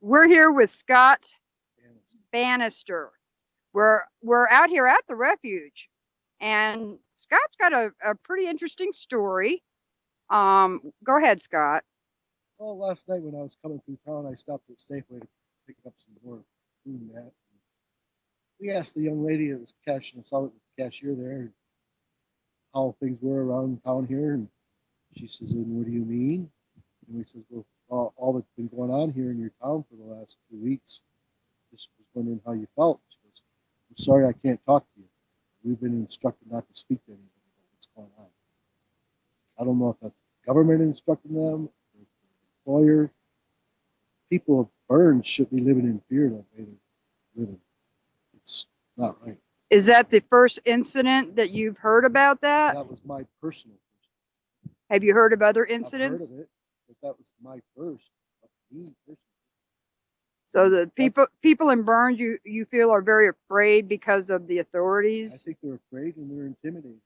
We're here with Scott Bannister. We're out here at the refuge, and Scott's got a pretty interesting story. Go ahead, Scott. Well, last night when I was coming through town, I stopped at Safeway to pick up some more food and that. We asked the young lady that was cashing us out, the cashier there, how things were around town here, and she says, "And what do you mean?" And we says, "Well, all that's been going on here in your town for the last 2 weeks. Just was wondering how you felt." She goes, "I'm sorry, I can't talk to you. We've been instructed not to speak to anybody about what's going on." I don't know if that's the government instructing them, or if the employer. People of Burns should be living in fear the way they're living. It's not right. Is that the first incident that you've heard about that? That was my personal first. Have you heard of other I've incidents? heard of it, but that was my first. Me personally. So the people in Burns, you feel are very afraid because of the authorities? I think they're afraid and they're intimidated.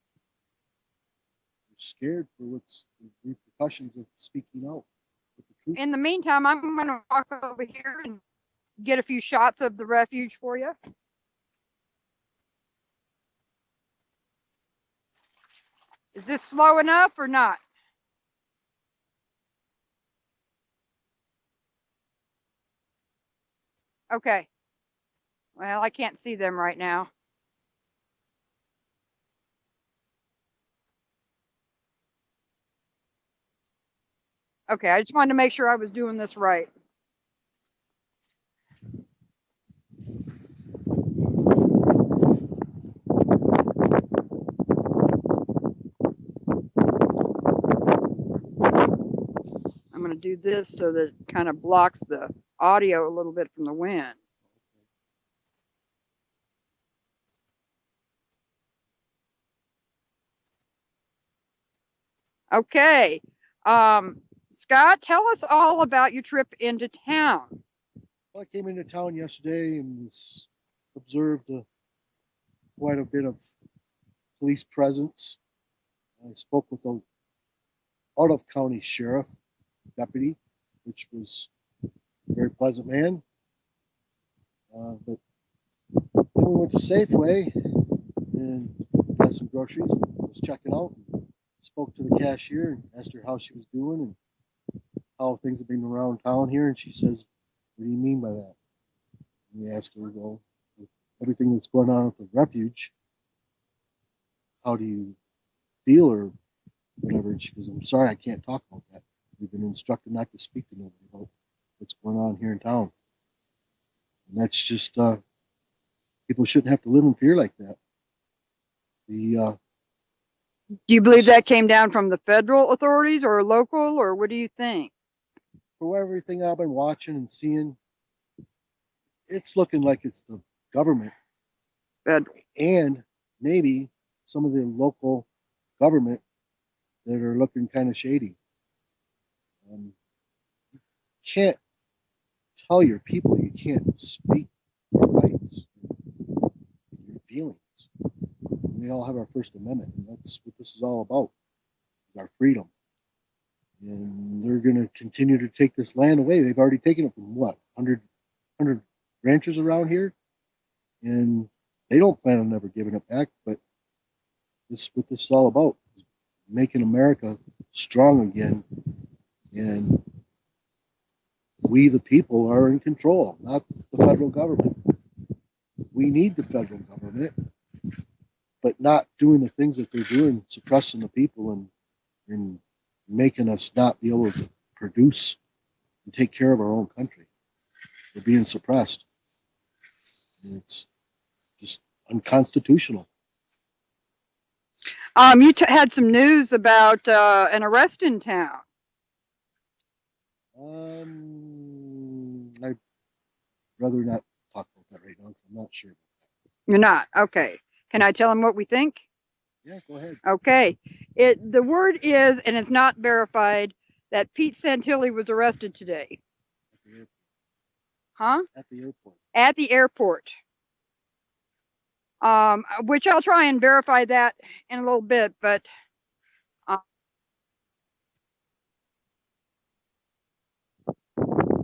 They're scared for what's the repercussions of speaking out with the truth. In the meantime, I'm going to walk over here and get a few shots of the refuge for you. Is this slow enough or not? Okay. Well, I can't see them right now. Okay, I just wanted to make sure I was doing this right. I'm going to do this so that it kind of blocks the audio a little bit from the wind. Okay. Scott, tell us all about your trip into town. Well, I came into town yesterday and observed quite a bit of police presence. I spoke with a out-of-county sheriff deputy, which was a very pleasant man. But then we went to Safeway and got some groceries. Was checking out. And spoke to the cashier and asked her how she was doing and how things have been around town here. And she says, "What do you mean by that?" And we asked her, "Well, with everything that's going on with the refuge, how do you feel or whatever?" And she goes, "I'm sorry, I can't talk about that. We've been instructed not to speak to nobody about what's going on here in town." And that's just, people shouldn't have to live in fear like that. Do you believe that came down from the federal authorities or local, or what do you think? For everything I've been watching and seeing, it's looking like it's the government. Federal. And maybe some of the local government that are looking kind of shady. You can't tell your people you can't speak your rights, your feelings. We all have our First Amendment, and that's what this is all about, our freedom. And they're going to continue to take this land away. They've already taken it from, what, 100 ranchers around here? And they don't plan on never giving it back, but this is what this is all about, is making America strong again. And we, the people, are in control, not the federal government. We need the federal government, but not doing the things that they're doing, suppressing the people and making us not be able to produce and take care of our own country. We're being suppressed. And it's just unconstitutional. You had some news about an arrest in town. I'd rather not talk about that right now because I'm not sure about that. You're not? Okay. Can I tell them what we think? Yeah, go ahead. Okay. The word is, and it's not verified, that Pete Santilli was arrested today. At the airport. Huh? At the airport. At the airport. Which I'll try and verify that in a little bit, but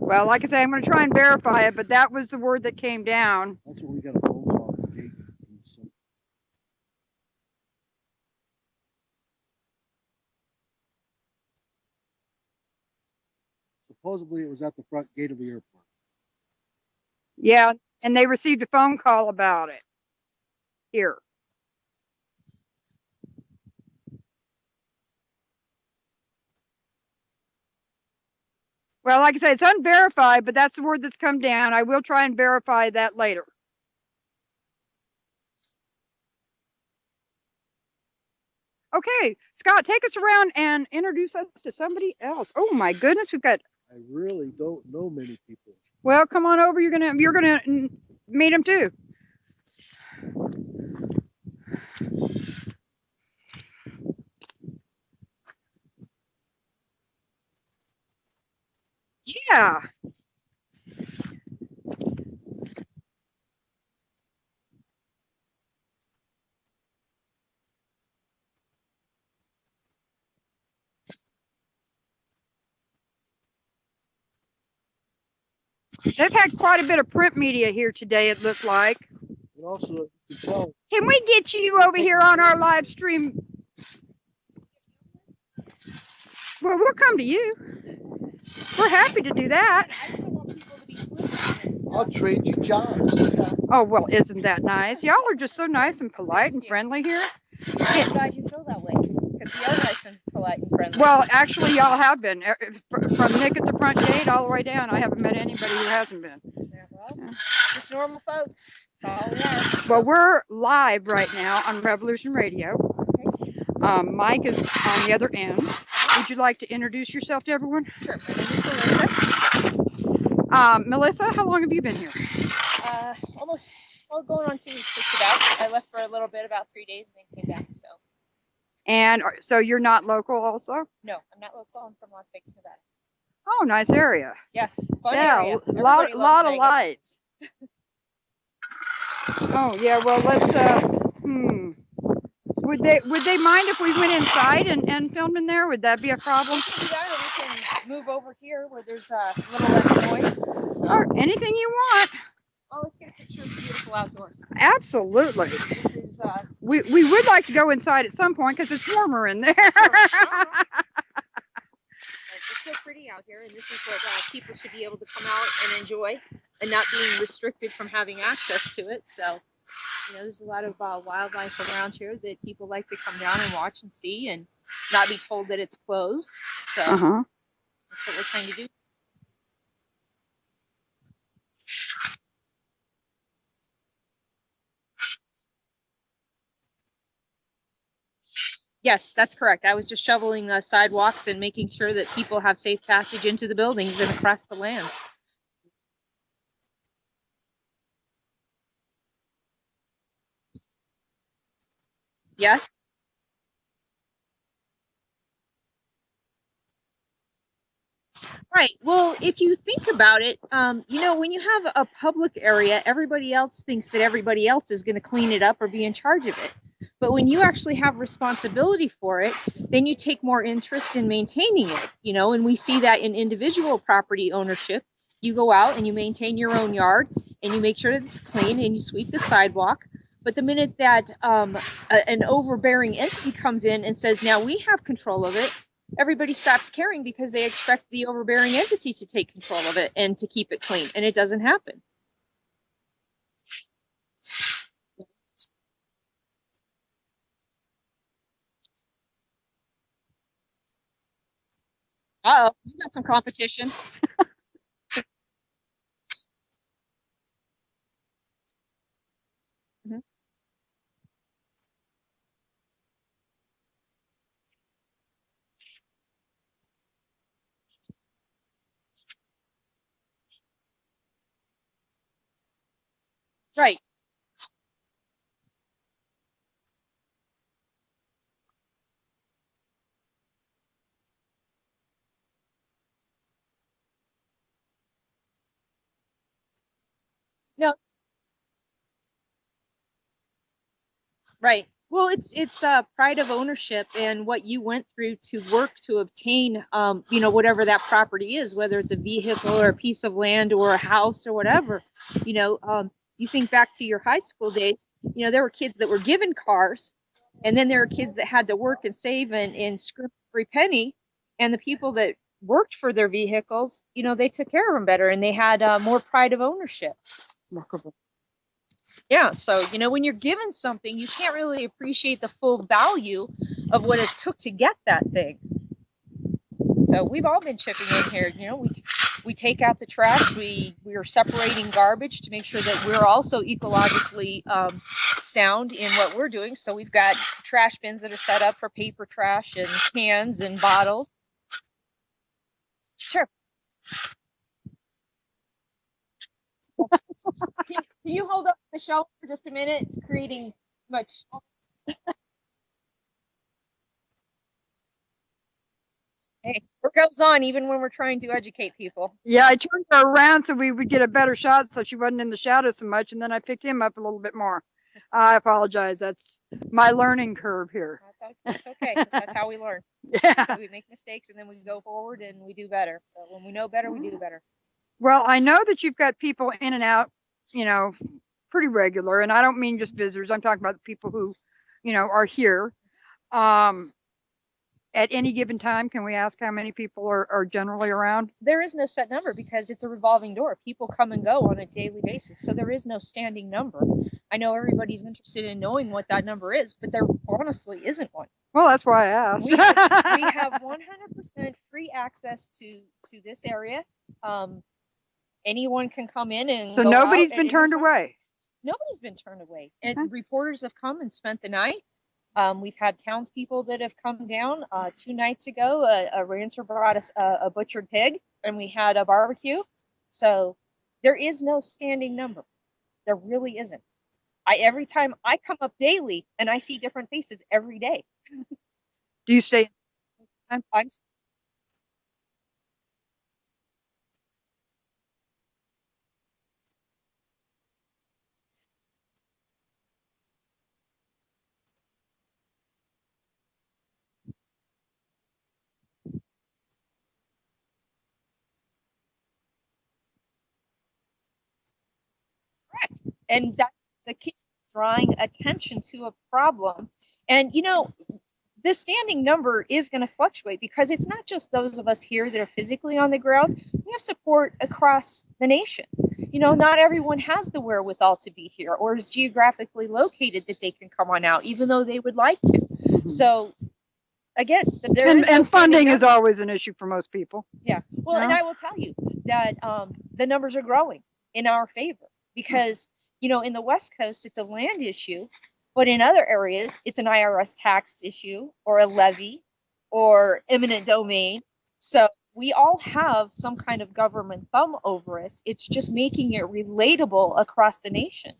Well, like I say, I'm going to try and verify it, but that was the word that came down. That's what we got a phone call at the gate from some. Supposedly it was at the front gate of the airport. Yeah, and they received a phone call about it here. Well, like I say, it's unverified, but that's the word that's come down. I will try and verify that later. Okay, Scott, take us around and introduce us to somebody else. Oh my goodness, we've got. I really don't know many people. Well, come on over. You're gonna meet them too. Yeah. They've had quite a bit of print media here today, it looked like. And also, you can tell. Can we get you over here on our live stream? Well, we'll come to you. We're happy to do that. I just don't want people to be sleeping. I'll trade you jobs. Oh, well, isn't that nice? Y'all are just so nice and polite and friendly here. I'm glad you feel that way, because we are nice and polite and friendly. Well, actually, y'all have been. From Nick at the front gate all the way down, I haven't met anybody who hasn't been. Yeah, well, just normal folks. That's all we are. Well, we're live right now on Revolution Radio. Okay. Mike is on the other end. Would you like to introduce yourself to everyone? Sure. My name is Melissa. Melissa, how long have you been here? Going on 2 weeks, just about. I left for a little bit, about 3 days, and then came back, so. And so you're not local also? No, I'm not local. I'm from Las Vegas, Nevada. Oh, nice area. Yes, fun Yeah, area. lot of lights. Oh, yeah, well, let's, Would they mind if we went inside and filmed in there? Would that be a problem? We can do that, or we can move over here where there's a little less noise. So. Or anything you want. Oh, let's get a picture of the beautiful outdoors. Absolutely. This is, we would like to go inside at some point because it's warmer in there. Sure. It's so pretty out here, and this is what people should be able to come out and enjoy, and not being restricted from having access to it. So, you know, there's a lot of wildlife around here that people like to come down and watch and see, and not be told that it's closed. So that's what we're trying to do. Yes, that's correct. I was just shoveling the sidewalks and making sure that people have safe passage into the buildings and across the lands. Yes. Right. Well, if you think about it, you know, when you have a public area, everybody else thinks that everybody else is going to clean it up or be in charge of it. But when you actually have responsibility for it, then you take more interest in maintaining it, you know, and we see that in individual property ownership. You go out and you maintain your own yard and you make sure that it's clean and you sweep the sidewalk. But the minute that an overbearing entity comes in and says, now we have control of it, everybody stops caring because they expect the overbearing entity to take control of it and to keep it clean. And it doesn't happen. Uh-oh, you got some competition. Mhm. Right. No. Right. Well, it's pride of ownership and what you went through to work to obtain, whatever that property is, whether it's a vehicle or a piece of land or a house or whatever. You think back to your high school days. There were kids that were given cars, and then there were kids that had to work and save and scrimp every penny. And the people that worked for their vehicles, they took care of them better, and they had more pride of ownership. Yeah, so when you're given something, you can't really appreciate the full value of what it took to get that thing. So we've all been chipping in here. We take out the trash. We are separating garbage to make sure that we're also ecologically sound in what we're doing. So we've got trash bins that are set up for paper trash and cans and bottles. Sure. Can you hold up the shelf for just a minute? It's creating much. Hey, it goes on even when we're trying to educate people. Yeah, I turned her around so we would get a better shot so she wasn't in the shadow so much, and then I picked him up a little bit more. I apologize. That's my learning curve here. That's okay. That's how we learn. Yeah. We make mistakes and then we go forward and we do better. So when we know better, we do better. Well, I know that you've got people in and out, pretty regular, and I don't mean just visitors. I'm talking about the people who, are here. At any given time, can we ask how many people are generally around? There is no set number because it's a revolving door. People come and go on a daily basis. So there is no standing number. I know everybody's interested in knowing what that number is, but there honestly isn't one. Well, that's why I asked. We have 100% free access to this area. Anyone can come in and so go nobody's out been turned away. Nobody's been turned away. And reporters have come and spent the night. We've had townspeople that have come down. 2 nights ago, a rancher brought us a butchered pig, and we had a barbecue. So there is no standing number. There really isn't. Every time I come up daily, and I see different faces every day. Do you stay? I'm correct. And that's the key, drawing attention to a problem. And the standing number is going to fluctuate because it's not just those of us here that are physically on the ground. We have support across the nation. Not everyone has the wherewithal to be here or is geographically located that they can come on out, even though they would like to. So again, and funding is always an issue for most people. Yeah. Well, and I will tell you that the numbers are growing in our favor because, in the West Coast, it's a land issue. But in other areas, it's an IRS tax issue or a levy or eminent domain. So we all have some kind of government thumb over us. It's just making it relatable across the nation.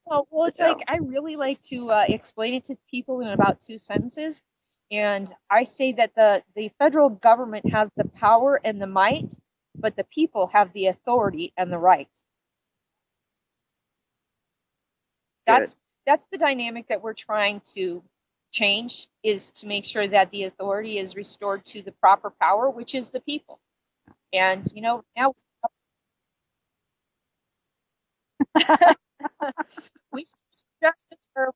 Well, it's like I really like to explain it to people in about 2 sentences. And I say that the federal government has the power and the might, but the people have the authority and the right. That's the dynamic that we're trying to change, is to make sure that the authority is restored to the proper power, which is the people. And now we justice for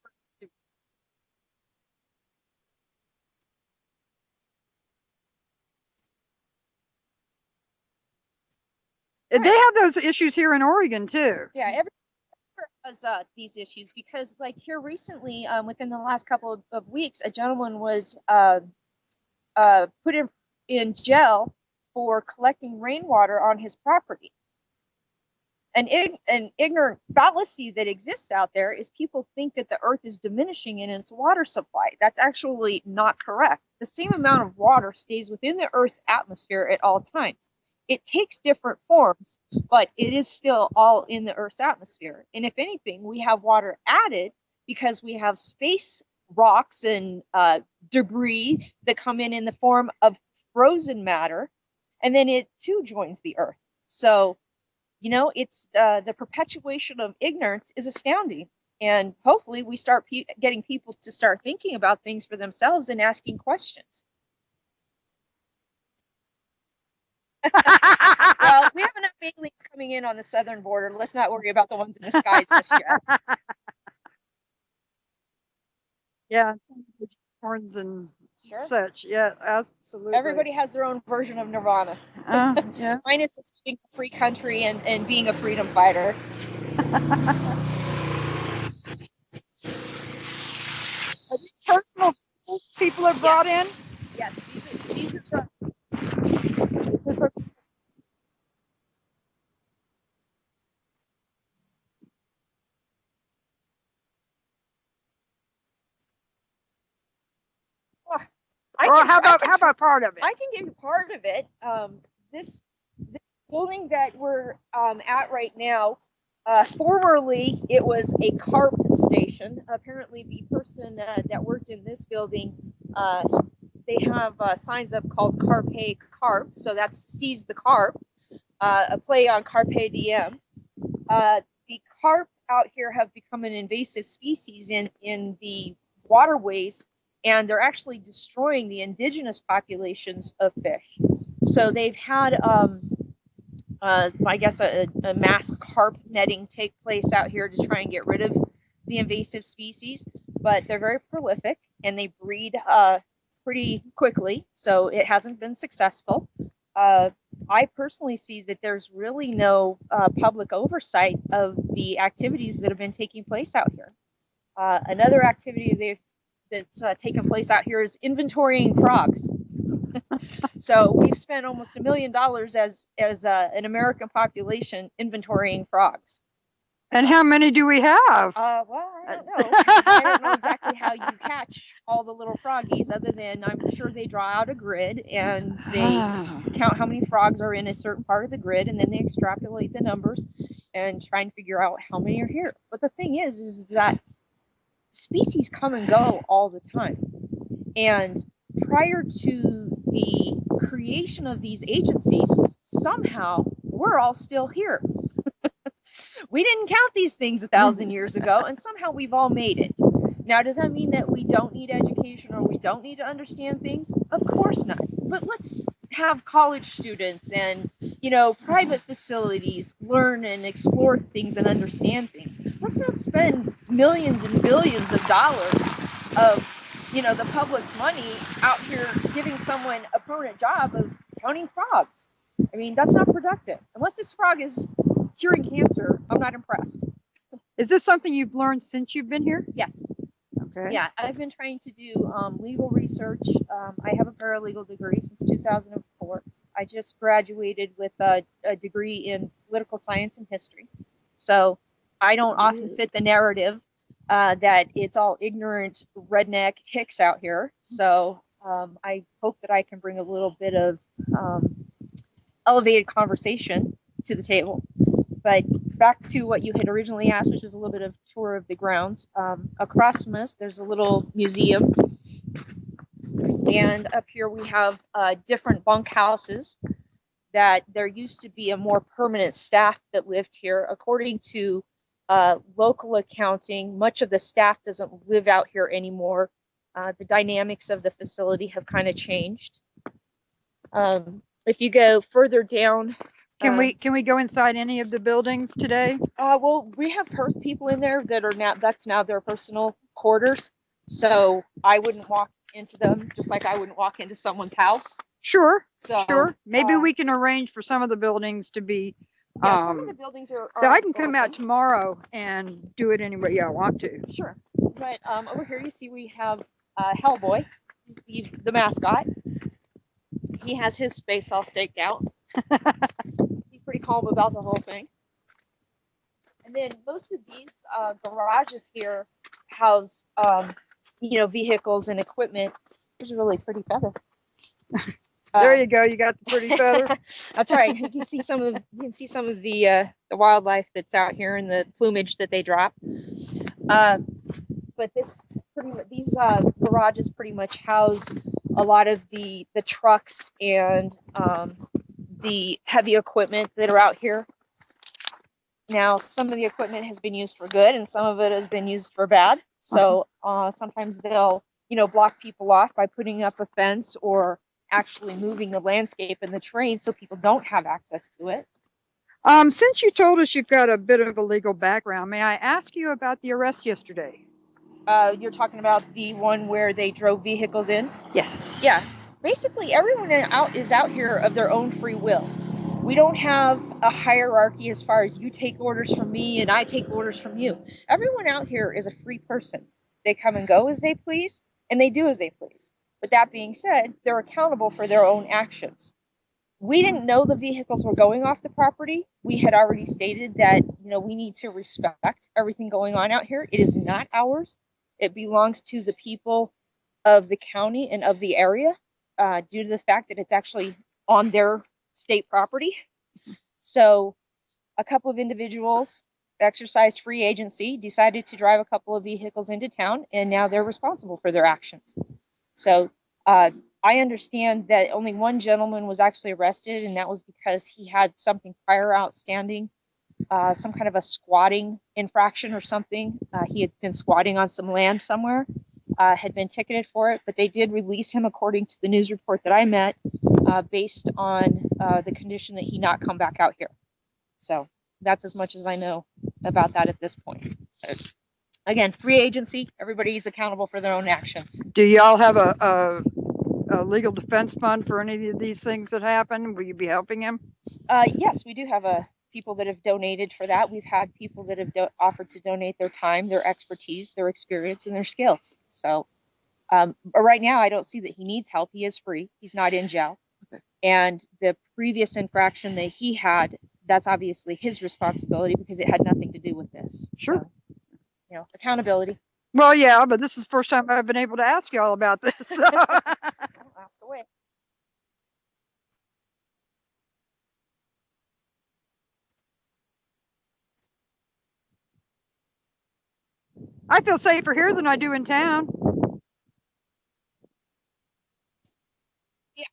They have those issues here in Oregon too. Yeah, everywhere has these issues because, like here recently, within the last couple of weeks, a gentleman was put in jail for collecting rainwater on his property. An ignorant fallacy that exists out there is people think that the earth is diminishing in its water supply. That's actually not correct. The same amount of water stays within the earth's atmosphere at all times. It takes different forms, but it is still all in the earth's atmosphere. And if anything, we have water added because we have space rocks and debris that come in the form of frozen matter, and then it too joins the earth. So it's the perpetuation of ignorance is astounding. And hopefully we start getting people to start thinking about things for themselves and asking questions. Well, we have enough aliens coming in on the southern border. Let's not worry about the ones in the skies just yet. Yeah, horns and Sure. such. Yeah, absolutely. Everybody has their own version of nirvana. Yeah. Mine is being a free country and being a freedom fighter. Are these personal tools people have brought in? Yes, these are drugs. How about part of it? I can give you part of it. This building that we're at right now, formerly it was a carp station. Apparently, the person that worked in this building, they have signs up called Carpe Carp, so that's seize the carp, a play on Carpe Diem. The carp out here have become an invasive species in the waterways, and they're actually destroying the indigenous populations of fish. So they've had, I guess, a mass carp netting take place out here to try and get rid of the invasive species, but they're very prolific and they breed pretty quickly, so it hasn't been successful. I personally see that there's really no public oversight of the activities that have been taking place out here. Another activity that's taken place out here is inventorying frogs. So we've spent almost $1 million as an American population inventorying frogs. And how many do we have? Well, I don't know. I don't know exactly how you catch all the little froggies, other than I'm sure they draw out a grid and they count how many frogs are in a certain part of the grid, and then they extrapolate the numbers and try and figure out how many are here. But the thing is that species come and go all the time. And prior to the creation of these agencies, somehow we're all still here. We didn't count these things 1,000 years ago, and somehow we've all made it. Now, does that mean that we don't need education or we don't need to understand things? Of course not. But let's have college students and, private facilities learn and explore things and understand things. Let's not spend millions and billions of dollars of, the public's money out here giving someone a permanent job of counting frogs. I mean, that's not productive. Unless this frog is curing cancer, I'm not impressed. Is this something you've learned since you've been here? Yes. Okay. Yeah, I've been trying to do legal research. I have a paralegal degree since 2004. I just graduated with a degree in political science and history. So I don't often fit the narrative that it's all ignorant redneck hicks out here. So I hope that I can bring a little bit of elevated conversation to the table. But back to what you had originally asked, which was a little bit of tour of the grounds. Across from us, there's a little museum. And up here we have different bunkhouses that there used to be a more permanent staff that lived here. According to local accounting, much of the staff doesn't live out here anymore. The dynamics of the facility have kind of changed. If you go further down, Can we go inside any of the buildings today? Well, we have people in there that are that's now their personal quarters. So I wouldn't walk into them, just like I wouldn't walk into someone's house. Sure. So Sure. Maybe we can arrange for some of the buildings to be Yeah, some of the buildings are. So I can are come out open. tomorrow and do it any way I want to. Sure. But over here you see we have Hellboy. He's the mascot. He has his space all staked out. He's pretty calm about the whole thing. And then most of these garages here house, vehicles and equipment. There's a really pretty feather. There you go. You got the pretty feather. That's right. You can see some of the wildlife that's out here and the plumage that they drop. But these garages pretty much house a lot of the trucks and the heavy equipment that are out here. Now, some of the equipment has been used for good, and some of it has been used for bad. So sometimes they'll, block people off by putting up a fence or actually moving the landscape and the terrain so people don't have access to it. Since you told us you've got a bit of a legal background, may I ask you about the arrest yesterday? You're talking about the one where they drove vehicles in? Yeah. Yeah. Basically, everyone is out here of their own free will. We don't have a hierarchy as far as you take orders from me and I take orders from you. Everyone out here is a free person. They come and go as they please, and they do as they please. But that being said, they're accountable for their own actions. We didn't know the vehicles were going off the property. We had already stated that, we need to respect everything going on out here. It is not ours. It belongs to the people of the county and of the area, due to the fact that it's actually on their state property. So a couple of individuals exercised free agency, decided to drive a couple of vehicles into town, and now they're responsible for their actions. So I understand that only one gentleman was actually arrested, and that was because he had something prior outstanding, some kind of a squatting infraction or something. He had been squatting on some land somewhere, had been ticketed for it, but they did release him according to the news report that I met, based on the condition that he not come back out here. So that's as much as I know about that at this point. Again, free agency, everybody's accountable for their own actions. Do y'all have a legal defense fund for any of these things that happen? Will you be helping him? Yes, we do have people that have donated for that. We've had people that have offered to donate their time, their expertise, their experience, and their skills. So but right now, I don't see that he needs help. He is free. He's not in jail. Okay. And the previous infraction that he had, that's obviously his responsibility because it had nothing to do with this. Sure. So, accountability. Well, yeah, but this is the first time I've been able to ask you all about this. So. Ask away. I feel safer here than I do in town. Yeah,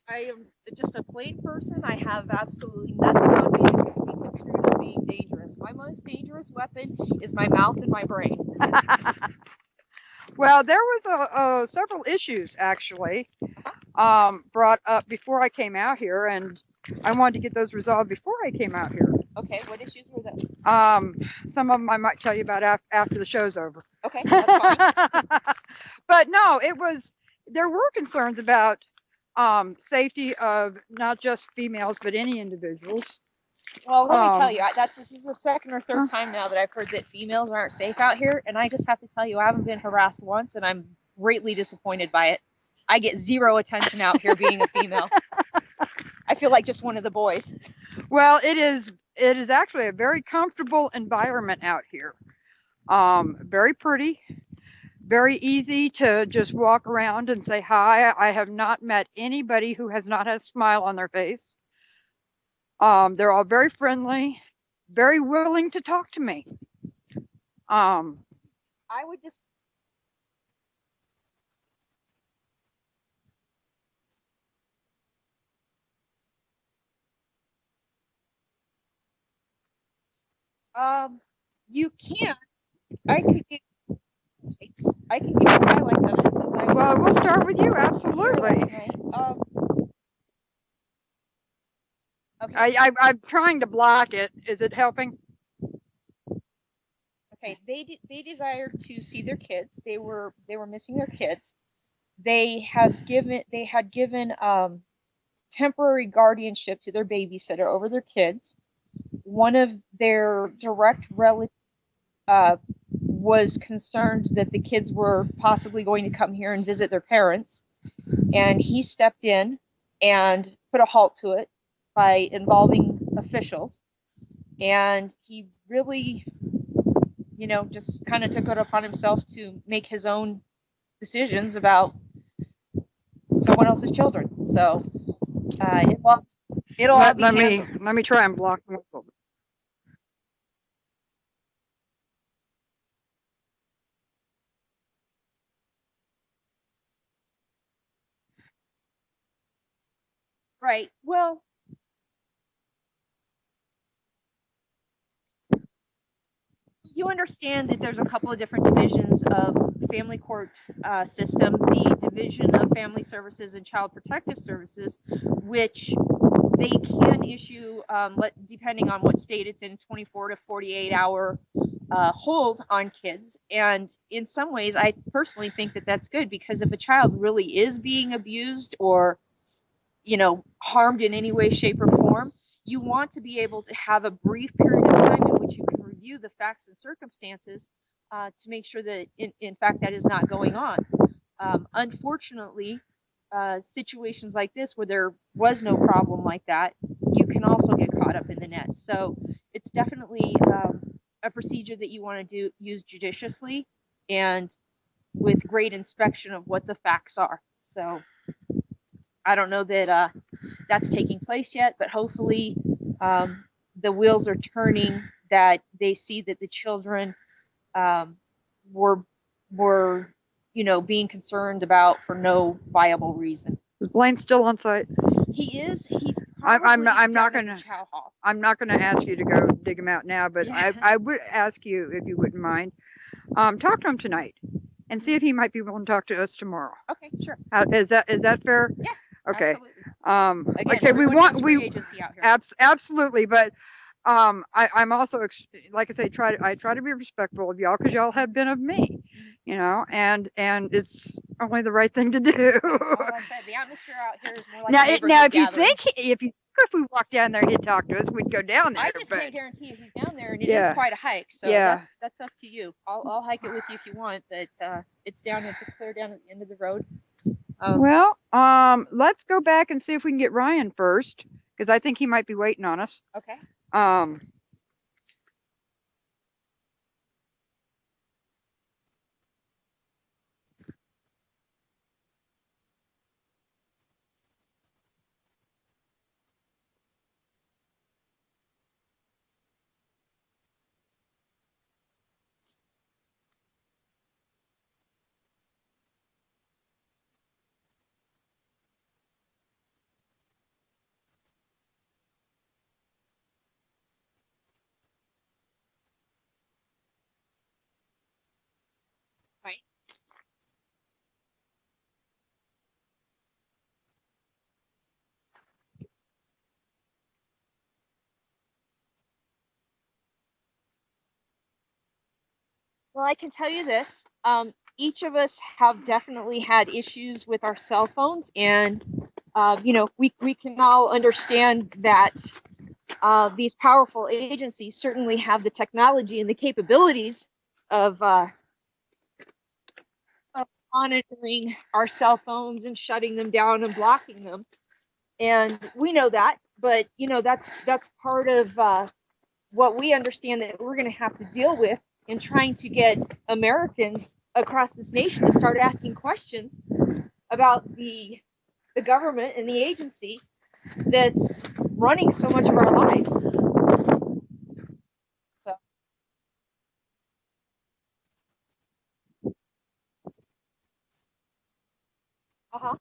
I am just a plain person. I have absolutely nothing on me that could be construed as being dangerous. My most dangerous weapon is my mouth and my brain. Well, there was several issues actually brought up before I came out here, and I wanted to get those resolved before I came out here. Okay, what issues were those? Some of them I might tell you about after the show's over. Okay, that's fine. But no, there were concerns about safety of not just females, but any individuals. Well, let me tell you, this is the second or third time now that I've heard that females aren't safe out here, and I just have to tell you, I haven't been harassed once, and I'm greatly disappointed by it. I get zero attention out here being a female. I feel like just one of the boys. Well, it is actually a very comfortable environment out here. Very pretty, very easy to just walk around and say hi. I have not met anybody who has not had a smile on their face. They're all very friendly, very willing to talk to me. I would just. You can. I could give you highlights of it since I. Well, we'll start with you. Absolutely. Okay. I'm trying to block it. Is it helping? Okay. They desired to see their kids. They were missing their kids. They had given temporary guardianship to their babysitter over their kids. one of their direct relatives was concerned that the kids were possibly going to come here and visit their parents, and he stepped in and put a halt to it by involving officials. And he really, just kind of took it upon himself to make his own decisions about someone else's children. So it'll all be handled. Let me try and block them. Right. Well, you understand that there's a couple of different divisions of family court system, the Division of Family Services and Child Protective Services, which they can issue, depending on what state it's in, 24 to 48 hour hold on kids. And in some ways, I personally think that that's good, because if a child really is being abused or, harmed in any way, shape, or form, you want to be able to have a brief period of time in which you can review the facts and circumstances to make sure that, in fact, that is not going on. Unfortunately, situations like this where there was no problem like that, you can also get caught up in the net. So it's definitely a procedure that you want to use judiciously and with great inspection of what the facts are. So I don't know that that's taking place yet, but hopefully the wheels are turning, that they see that the children were being concerned about for no viable reason. Is Blaine still on site? He is. He's I'm not going gonna. to chow hall. I'm not going to ask you to go dig him out now, but Yeah. I would ask you, if you wouldn't mind, talk to him tonight and see if he might be willing to talk to us tomorrow. Okay, sure. Is that fair? Yeah. Okay. Absolutely. Again, like I say, we agency out here. Absolutely, but I'm also, like I say, I try to be respectful of y'all, because y'all have been of me, and it's only the right thing to do. Like I said, the atmosphere out here is more like a neighborhood now, gathering. if we walked down there, he'd talk to us. We'd go down there. I just can't guarantee if he's down there, and it is Yeah. quite a hike. So Yeah. that's up to you. I'll hike it with you if you want, but it's clear down at the end of the road. Well, let's go back and see if we can get Ryan first, because I think he might be waiting on us. Okay. Right. Well, I can tell you this. Each of us have definitely had issues with our cell phones, and we can all understand that these powerful agencies certainly have the technology and the capabilities of monitoring our cell phones and shutting them down and blocking them. And we know that, but that's part of what we understand that we're going to have to deal with in trying to get Americans across this nation to start asking questions about the government and the agency that's running so much of our lives. So. Uh-huh.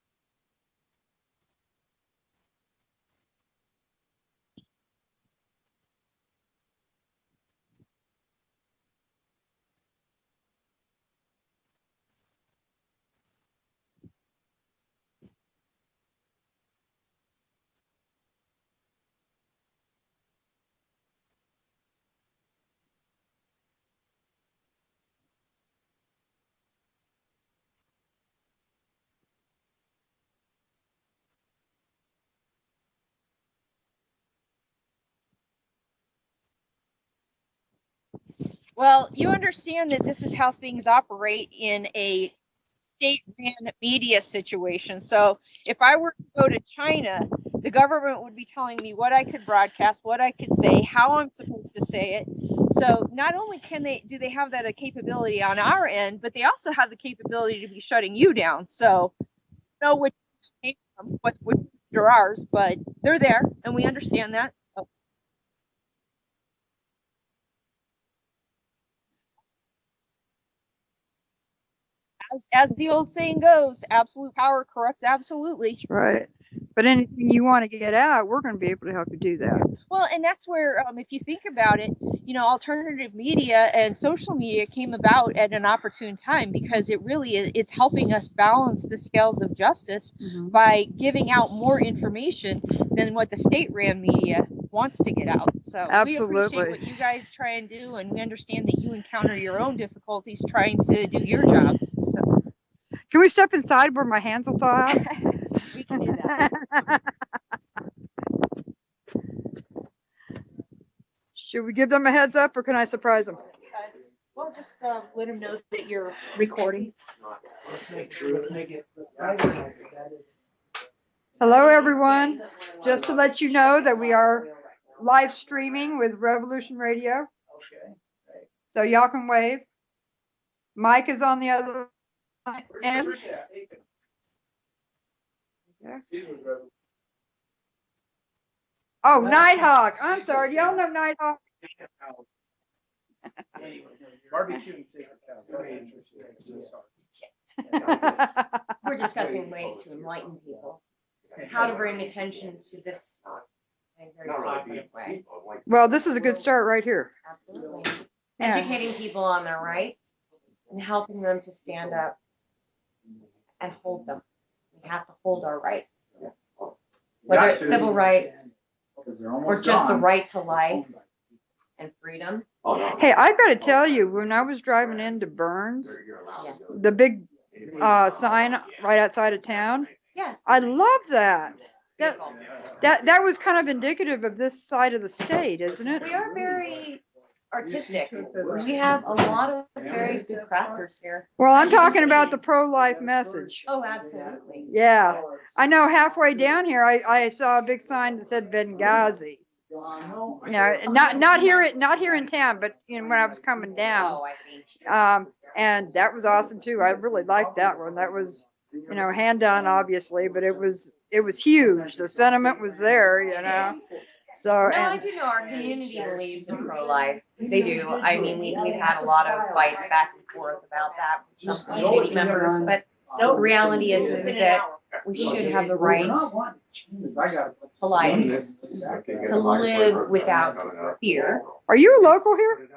Well, you understand that this is how things operate in a state-ran media situation. So if I were to go to China, the government would be telling me what I could broadcast, what I could say, how I'm supposed to say it. So not only do they have that capability on our end, but they also have the capability to be shutting you down. So know which came from, which are ours, but they're there, and we understand that. As the old saying goes, absolute power corrupts absolutely. Right. But anything you want to get out, we're going to be able to help you do that. Well, and that's where, if you think about it, alternative media and social media came about at an opportune time, because it's helping us balance the scales of justice by giving out more information than what the state-ran media wants to get out. So Absolutely. we appreciate what you guys try and do, and we understand that you encounter your own difficulties trying to do your jobs. So. Can we step inside where my hands will thaw out? We can do that. Should we give them a heads up, or can I surprise them? Well, just let them know that you're recording. Hello, everyone. Just to let you know that we are live streaming with Revolution Radio. So y'all can wave. Mike is on the other end. Yeah. Oh, Nighthawk. I'm sorry. Do y'all know Nighthawk? Barbecue and sacred We're discussing ways to enlighten people, how to bring attention to this in a very positive way. Well, this is a good start right here. Absolutely. Yeah. Educating people on their rights and helping them to stand up and hold them. We have to hold our rights, whether it's civil rights or just the right to life and freedom. Hey, I've got to tell you, when I was driving into Burns, Yes. the big sign right outside of town, Yes. I love that. That was kind of indicative of this side of the state, isn't it? We are very artistic. We have a lot of very good crafters here. Well, I'm talking about the pro-life message. Oh, absolutely. Yeah. I know halfway down here, I saw a big sign that said Benghazi. You know, not here in town, but when I was coming down. Oh, I see. And that was awesome too. I really liked that one. That was, hand done obviously, but it was huge. The sentiment was there, So No, I do know our community believes in pro-life. They do. I mean, we've had a lot of fights back and forth about that with some community members, but the reality is that we should have the right to life, to live without fear. Are you a local here?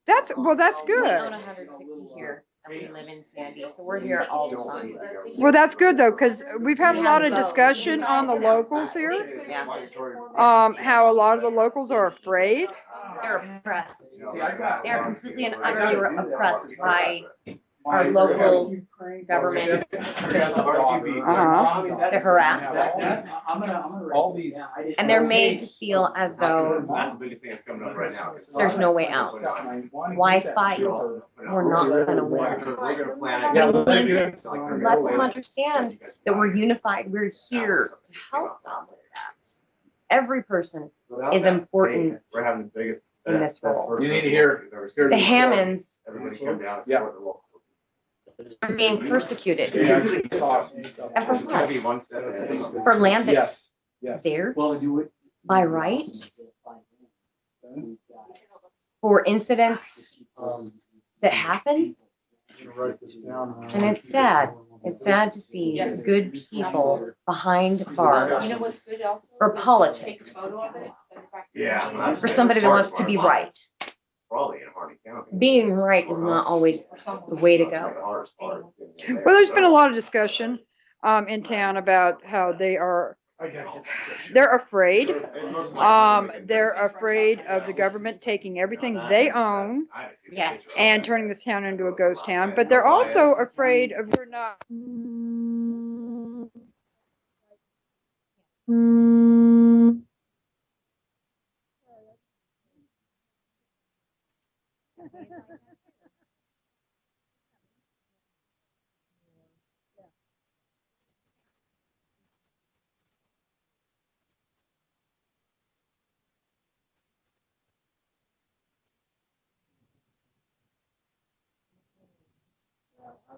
That's We own good. 160 here, and we live in Sandy, so we're here all the time. Well, that's good though, because we've had a lot of discussion on the locals here. Yeah, How a lot of the locals are afraid. they're oppressed. They're completely and utterly oppressed by our local government. They're harassed. And they're made to feel as though there's no way out. Why fight? We're not going to win. We need to let them understand that we're unified. We're here to help them with that. Every person is important in this role. You need to hear. The Hammonds are being persecuted. And for what? For land that's theirs by right? For incidents that happen? And it's sad. It's sad to see good people behind bars for politics. For somebody that wants to be right. Being right is not always the way to go. Well, there's been a lot of discussion in town about how they're afraid. They're afraid of the government taking everything they own Yes. and turning this town into a ghost town. But they're also afraid of we're not. We're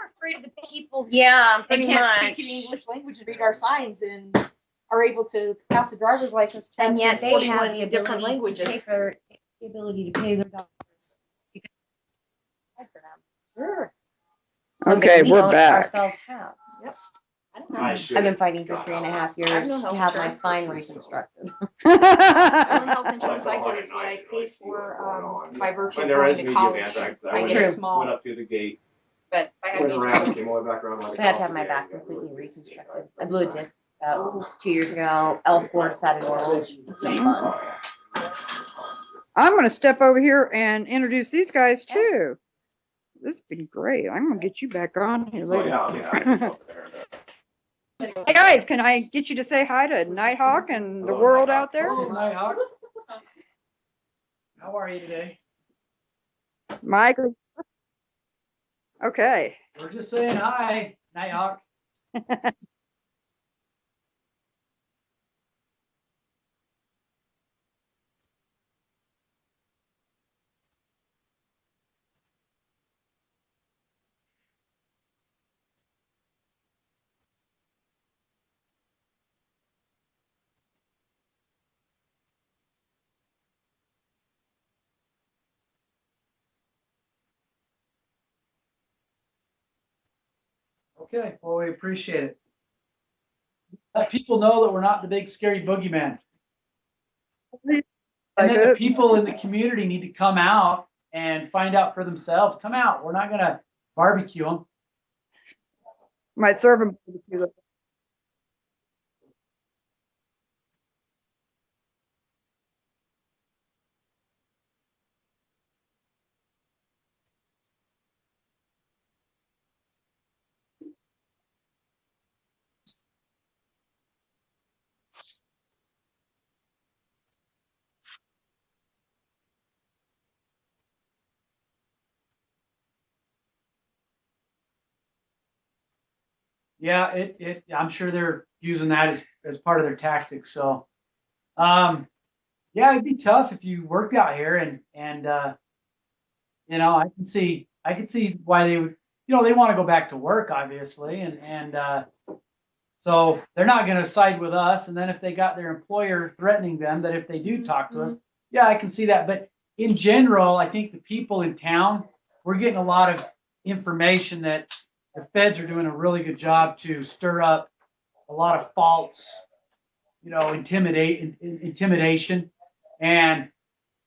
afraid of the people. Yeah, they pretty can't much. speak an English language and read our signs and are able to pass a driver's license test And yet in they have 41 the different ability to pay languages. for the ability to pay their dollars. Sure. Something Okay, we we're don't back. ourselves have. I don't have I've been fighting for 3.5 years I have no to health have my insurance. spine reconstructed. the only health insurance I get is what I pay for by virtue of going to college. I get True. a small, Went up to the gate, but I had went around, to came all the way back around. I had to have my back completely reconstructed. I blew a disc about 2 years ago. L4 decided to roll. It's no fun. I'm going to step over here and introduce these guys Yes. too. This has been great. I'm going to get you back on here So, later. yeah, I mean, I was up there. Hey guys, can I get you to say hi to Nighthawk and the Hello, world Nighthawk. out there? Hello, Nighthawk. How are you today? Mike? Okay. We're just saying hi, Nighthawk. Okay, well, we appreciate it. Let people know that we're not the big scary boogeyman. And then the people in the community need to come out and find out for themselves. Come out. We're not going to barbecue them. Might serve them. Yeah, I'm sure they're using that as part of their tactics. So, yeah, it'd be tough if you worked out here and I can see why they would, they want to go back to work, obviously. So they're not going to side with us. And then if they got their employer threatening them that if they do talk to us, yeah, I can see that. But in general, I think the people in town, we're getting a lot of information that the feds are doing a really good job to stir up a lot of false, intimidation. But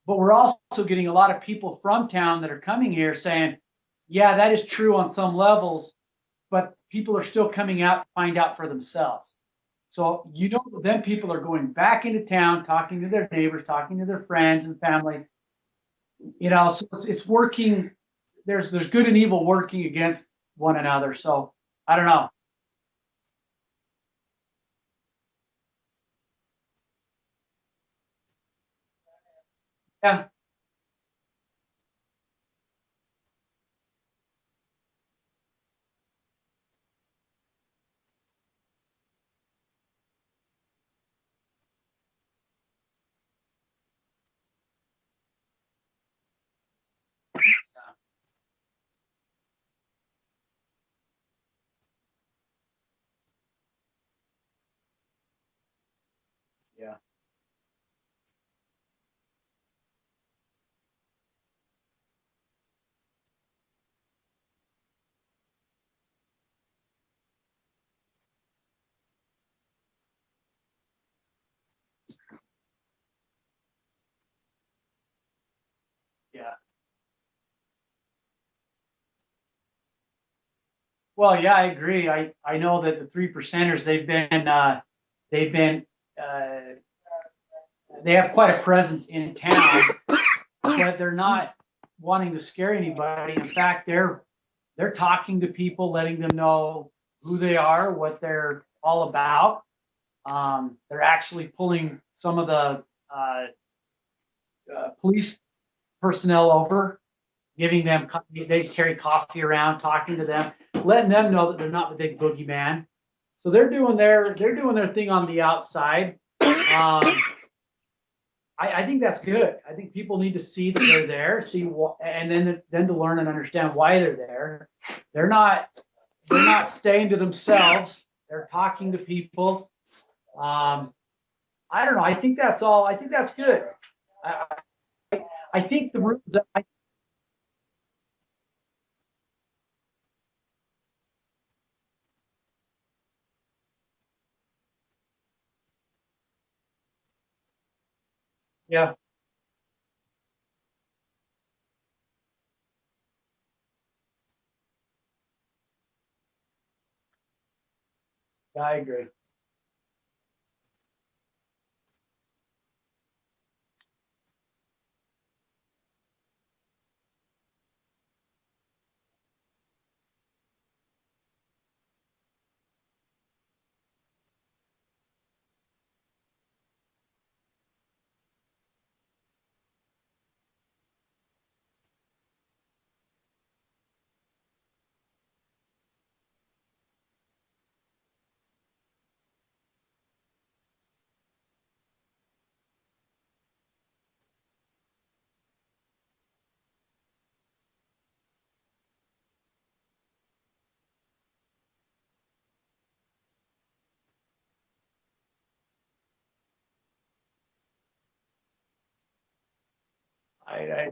we're also getting a lot of people from town that are coming here saying, yeah, that is true on some levels, but people are still coming out to find out for themselves. So, then people are going back into town, talking to their neighbors, talking to their friends and family. So it's working. There's good and evil working against one another. So I don't know. Yeah. Yeah. Yeah. Well, yeah, I agree. I know that the 3%ers, they've been, they have quite a presence in town, but they're not wanting to scare anybody. In fact, they're talking to people, letting them know who they are, what they're all about. They're actually pulling some of the police personnel over, giving them, they carry coffee around, talking to them, letting them know that they're not the big boogeyman. So they're doing their thing on the outside. I think that's good. I think people need to see that they're there, and then to learn and understand why they're there. They're not staying to themselves. They're talking to people. I don't know. I think that's all. I think that's good. I think the rooms. Yeah, I agree. I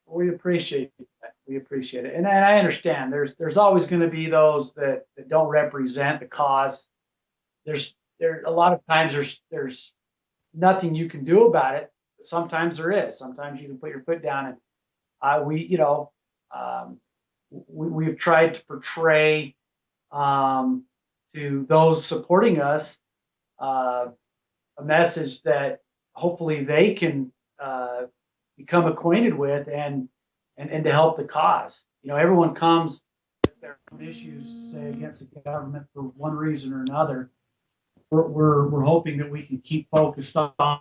We appreciate that. We appreciate it, and I understand. There's always going to be those that don't represent the cause. There a lot of times there's nothing you can do about it. Sometimes there is. Sometimes you can put your foot down, and um, we've tried to portray to those supporting us a message that hopefully they can become acquainted with and to help the cause. Everyone comes with their own issues, say, against the government for one reason or another. We're hoping that we can keep focused on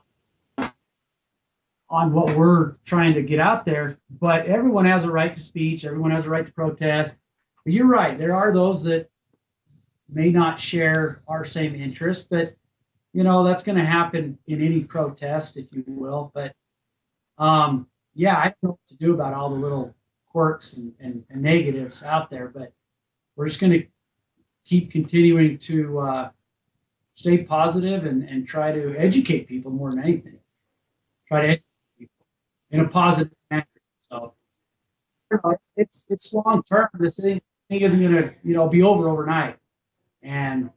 what we're trying to get out there. But everyone has a right to speech. Everyone has a right to protest. But you're right. There are those that may not share our same interest, but that's going to happen in any protest, if you will. But yeah, I don't know what to do about all the little quirks and negatives out there, but we're just going to keep continuing to stay positive and try to educate people more than anything. Try to educate people in a positive manner. So it's long term. This thing isn't going to be over overnight. And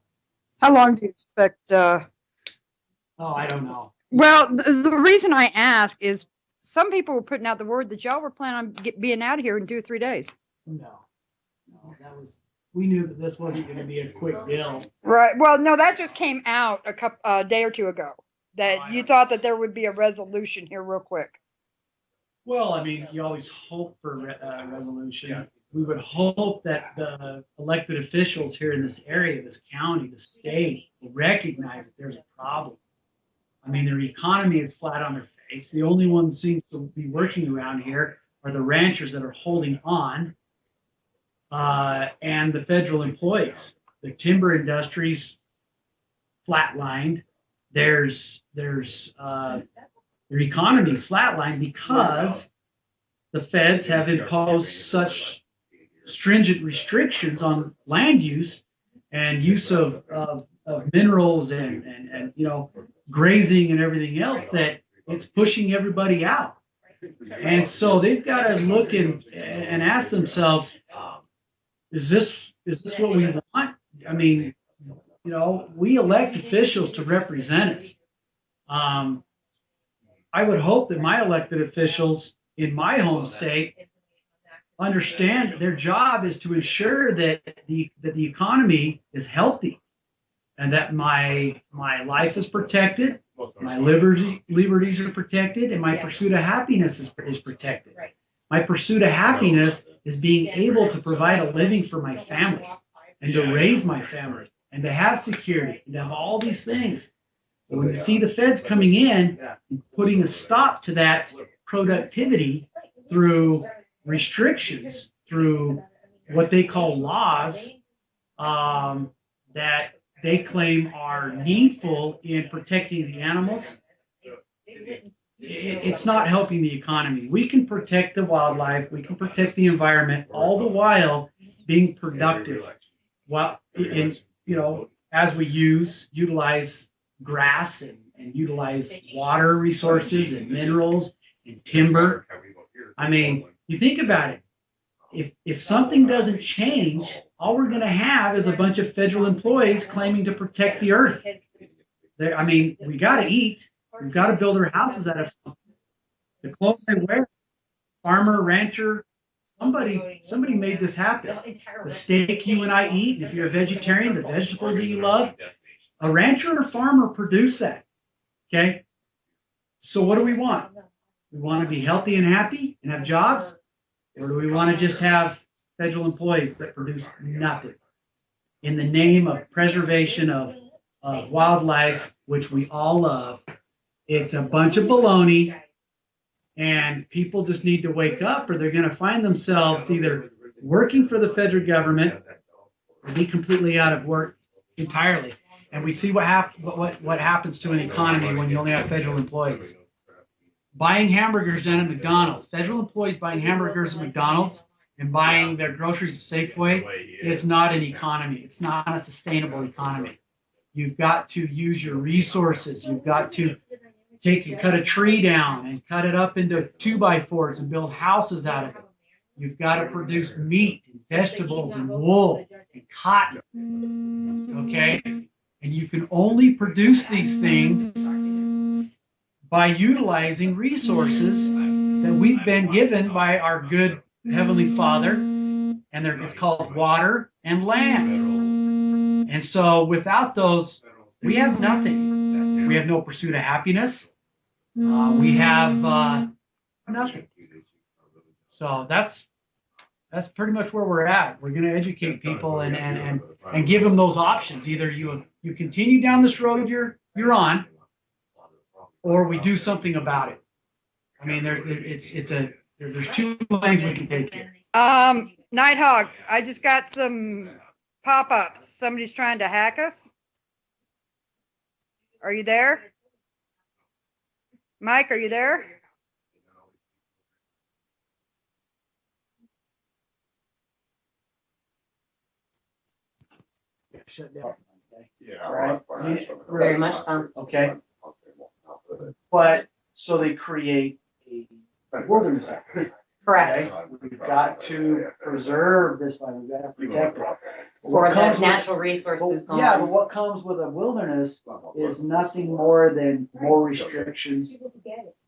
How long do you expect? I don't know. Well, the reason I ask is some people were putting out the word that y'all were planning on being out of here in 2 or 3 days. No, we knew that this wasn't going to be a quick deal. Right. Well, no, that just came out a day or two ago. That you thought that there would be a resolution here real quick. Well, I mean, you always hope for a resolution. Yeah. We would hope that the elected officials here in this area, this county, the state, will recognize that there's a problem. I mean, their economy is flat on their face. The only one who seems to be working around here are the ranchers that are holding on, and the federal employees. The timber industry's flatlined. Their economy's flatlined because the feds have imposed such stringent restrictions on land use and use of minerals and grazing and everything else that it's pushing everybody out. And so they've got to look and ask themselves, is this what we want? I mean, we elect officials to represent us. I would hope that my elected officials in my home state understand that their job is to ensure that the economy is healthy and that my life is protected, my liberties are protected, and my pursuit of happiness is protected. My pursuit of happiness is being able to provide a living for my family and to raise my family and to have security and to have all these things. But when you see the feds coming in and putting a stop to that productivity through restrictions, through what they call laws that they claim are needful in protecting the animals, it's not helping the economy. We can protect the wildlife, we can protect the environment, all the while being productive. While as we utilize grass and utilize water resources and minerals and timber. I mean, you think about it. If something doesn't change, all we're going to have is a bunch of federal employees claiming to protect the earth. We got to eat. We've got to build our houses out of something. The clothes they wear, farmer, rancher, somebody made this happen. The steak you and I eat, and if you're a vegetarian, the vegetables that you love, a rancher or farmer produced that. Okay? So what do we want? We want to be healthy and happy and have jobs? Or do we want to just have federal employees that produce nothing in the name of preservation of wildlife, which we all love? It's a bunch of baloney, and people just need to wake up, or they're going to find themselves either working for the federal government or be completely out of work entirely. And we see what happens to an economy when you only have federal employees. Buying hamburgers down at McDonald's, federal employees buying hamburgers at McDonald's and buying their groceries at Safeway is not an economy. It's not a sustainable economy. You've got to use your resources. You've got to cut a tree down and cut it up into 2x4s and build houses out of it. You've got to produce meat and vegetables and wool and cotton. Okay? And you can only produce these things by utilizing resources that we've been given by our good Heavenly Father, and it's called water and land. And so without those, we have nothing. We have no pursuit of happiness. We have nothing. So that's pretty much where we're at. We're going to educate people and give them those options. Either you continue down this road you're on, or we do something about it. I mean, there's two lanes we can take here. Nighthawk, I just got some pop-ups. Somebody's trying to hack us. Are you there? Mike, are you there? Shut down. Right. Very much so. Okay. But so they create a wilderness act. Correct. Okay? We've got to preserve this land. We've got to protect it. For the natural resources gone. Yeah, but what comes with a wilderness is nothing more than more restrictions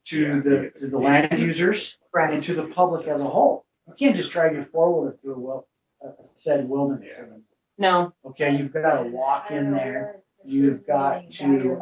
to the land users Correct. and to the public as a whole. You can't just drag your four-wheeler through a said wilderness. No. Okay, you've got to walk in there. You've got to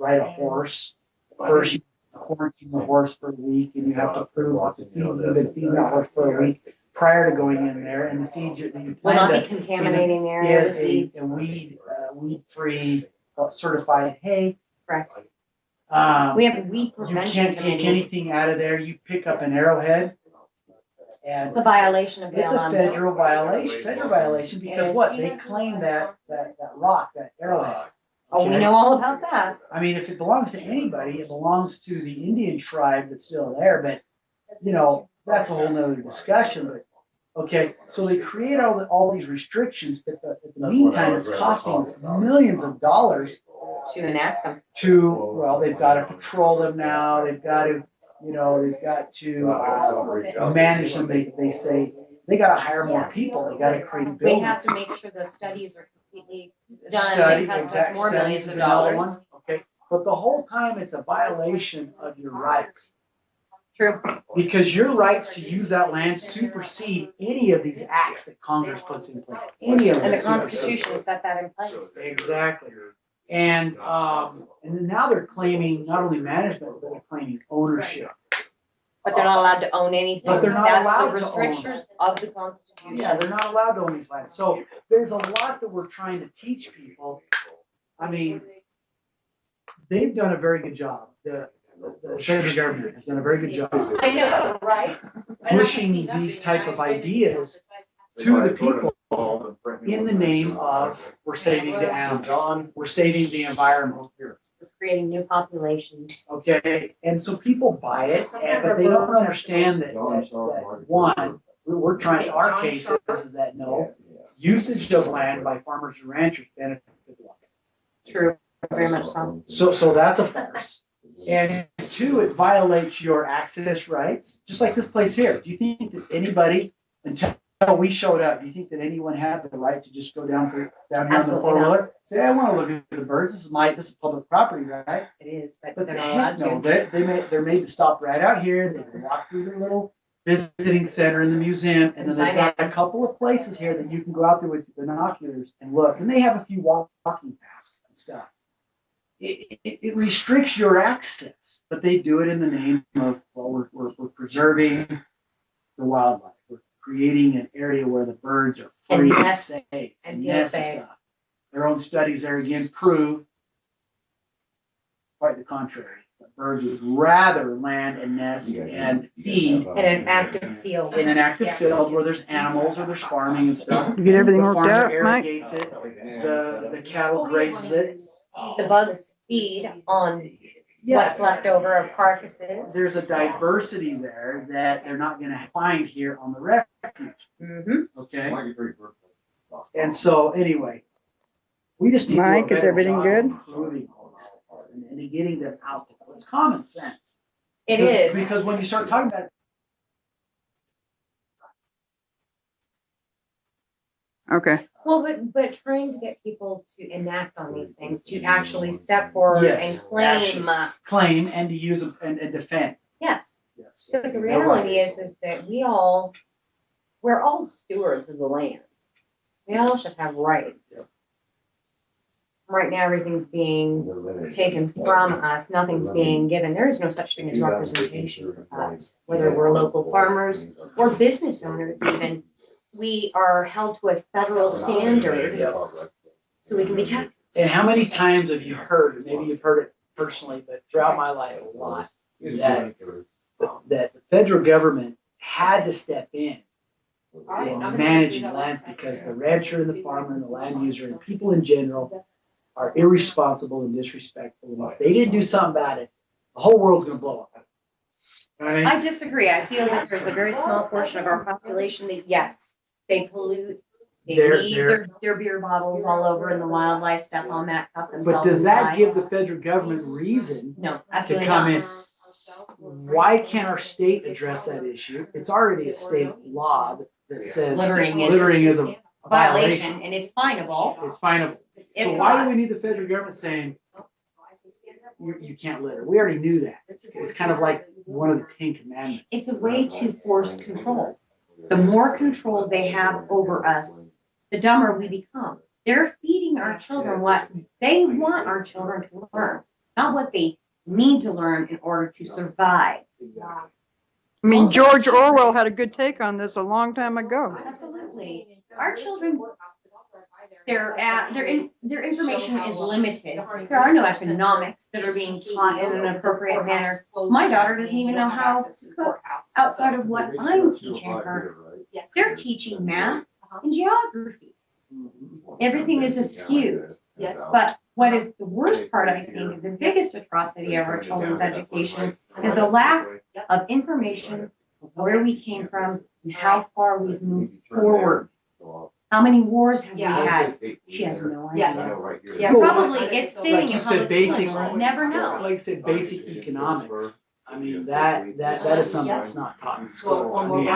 ride a horse. First, you quarantine the horse for a week, and you have to prove that you've been feeding that horse for a week prior to going in there. And the feed you Will plan not to be contaminating the area with is weeds. a weed-free certified hay. Correct. You We have weed prevention can't take committees. anything out of there. You pick up an arrowhead, and It's a violation of it's a BLM. federal violation because is. what? They claim that rock, that arrowhead. Oh, we Okay? know all about that. I mean, if it belongs to anybody, it belongs to the Indian tribe that's still there, but, that's a whole nother discussion, but, okay, so they create all these restrictions, but at the meantime, it's costing us millions of dollars To enact them. they've got to patrol them now, they've got to manage them, they say, they got to hire more people, they got to create We buildings. have to make sure the studies are completely done because there's more millions of dollars. Okay, But the whole time it's a violation of your rights. True. Because your rights to use that land supersede any of these acts that Congress puts in place. Any of them. And the supersede. Constitution set that in place. Exactly. And then now they're claiming not only management, but they're claiming ownership. But they're not allowed to own anything. But they're not allowed That's to the own. restrictions of the Constitution. Yeah, they're not allowed to own these lands. So there's a lot that we're trying to teach people. I mean, they've done a very good job. The federal government has done a very good job I know, right? pushing these type of ideas to the people in the name of we're saving the animals, we're saving the environment. We're creating new populations. Okay, and so people buy it, but they don't understand that one, we're trying, our case is that no, usage of land by farmers and ranchers benefits the land. True, very much so. So that's a farce. And two, it violates your access rights, just like this place here. Do you think that anybody, until we showed up, do you think that anyone had the right to just go down here on the Absolutely four-wheeler? Say, I want to look at the birds. This is public property, right? It is, but But they're not allowed no, to. they're made to stop right out here. They can walk through their little visiting center in the museum, and then they've got a couple of places here that you can go out there with binoculars and look. And they have a few walking paths and stuff. It restricts your access, but they do it in the name of, well, we're preserving the wildlife. We're creating an area where the birds are free and nest safe and feel nest safe. stuff. Their own studies there again prove quite the contrary. That birds would rather land and nest and feed In an active field. in an active Yeah. field where there's animals or there's farming and stuff. You get everything The worked farmer out, Mike? irrigates it, the cattle grazes it. The bugs feed on Yeah, what's left over of carcasses. there's a diversity there that they're not gonna find here on the refuge, Mm-hmm. okay? And so, anyway, we just need to do a Mike, is better everything job good? improving all these things and getting them out there. It's common sense. It Because- is. Because when you start talking about Okay. Well, but trying to get people to enact on these things, to actually step forward Yes, and claim, claim and to use them and defend. yes. Yes. Because the Their reality rights. is that we're all stewards of the land. We all should have rights. Right now, everything's being taken from us. Nothing's being given. There is no such thing as representation for us, whether we're local farmers or business owners even. We are held to a federal standard so we can be taxed. And how many times have you heard, maybe you've heard it personally, but throughout my life a lot, that the federal government had to step in managing lands because the rancher and the farmer and the land user and people in general are irresponsible and disrespectful. And if they didn't do something about it, the whole world's gonna blow up. You know what I mean? I disagree. I feel that there's a very small portion of our population that, yes, they pollute. They They're- leave they're- their beer bottles all over in the wildlife, step on that, cut But themselves. does that inside. give the federal government reason No, to absolutely come not. in? Why can't our state address that issue? It's already a state law that says Littering is a Violation, and it's finable. It's finable. So If why not- do we need the federal government saying you can't litter? We already knew that. It's kind of like one of the 10 commandments. It's a way to force control. The more control they have over us, the dumber we become. They're feeding our children what they want our children to learn, not what they need to learn in order to survive. I mean, George Orwell had a good take on this a long time ago. Absolutely. Our children, their information is limited. There are no economics that are being taught in an appropriate manner. My daughter doesn't even know how to cook outside of what I'm teaching her. They're teaching math and geography. Everything is askew. But what is the worst part, I think, the biggest atrocity of our children's education is the lack of information of where we came from and how far we've moved forward. How many wars have we had? She has no idea. Well, Probably it's staying like you in said, public school basic- and we'll never know. Like I said, basic economics. I mean, that is something that's not taught in school. I mean,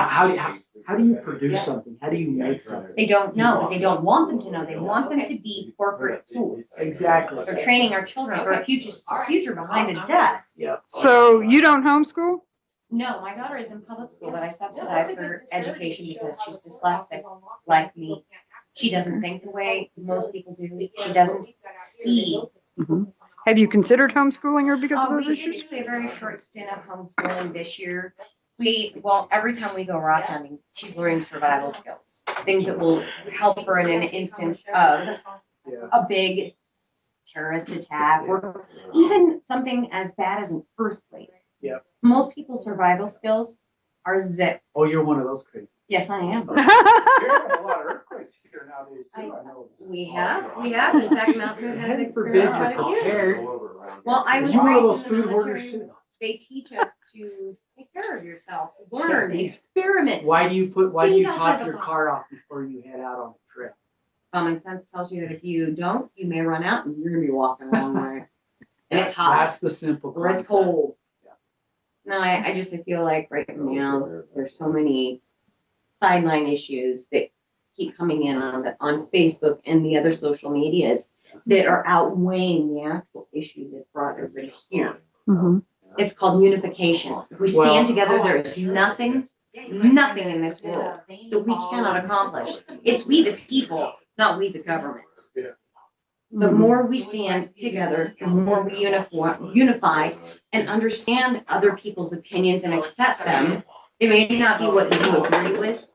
how do you produce something? How do you make something? They don't know, but they don't want them to know. They want them to be corporate tools. Exactly. They're training our children for a future behind a desk. Yeah. So you don't homeschool? No, my daughter is in public school, but I subsidize her education because she's dyslexic, like me. She doesn't think the way most people do. She doesn't see. Have you considered homeschooling her because of Oh, those we issues? did do a very short stint of homeschooling this year. Every time we go rock hunting, she's learning survival skills, things that will help her in an instance of a big terrorist attack or even something as bad as an earthquake. Yeah. Most people's survival skills are zip. Oh, you're one of those crazy. Yes, I am. You're having a lot of earthquakes here nowadays too, I know. We have. In fact, Mount Hood has Heaven forbid experienced you're quite a few. prepared. Well, I was You one of raised those in the food hoarders military. too. They teach us to take care of yourself, learn, experiment. Why do you See top outside the your box. car off before you head out on a trip? Common sense tells you that if you don't, you may run out and you're gonna be walking a long way. And it's hot That's the simple or it's concept. cold. No, I feel like right now, there's so many sideline issues that keep coming in on Facebook and the other social medias that are outweighing the actual issue that's brought everybody here. It's called unification. If we stand together, there is nothing in this world that we cannot accomplish. It's we the people, not we the government. The more we stand together, the more we unify and understand other people's opinions and accept them. They may not be what you agree with,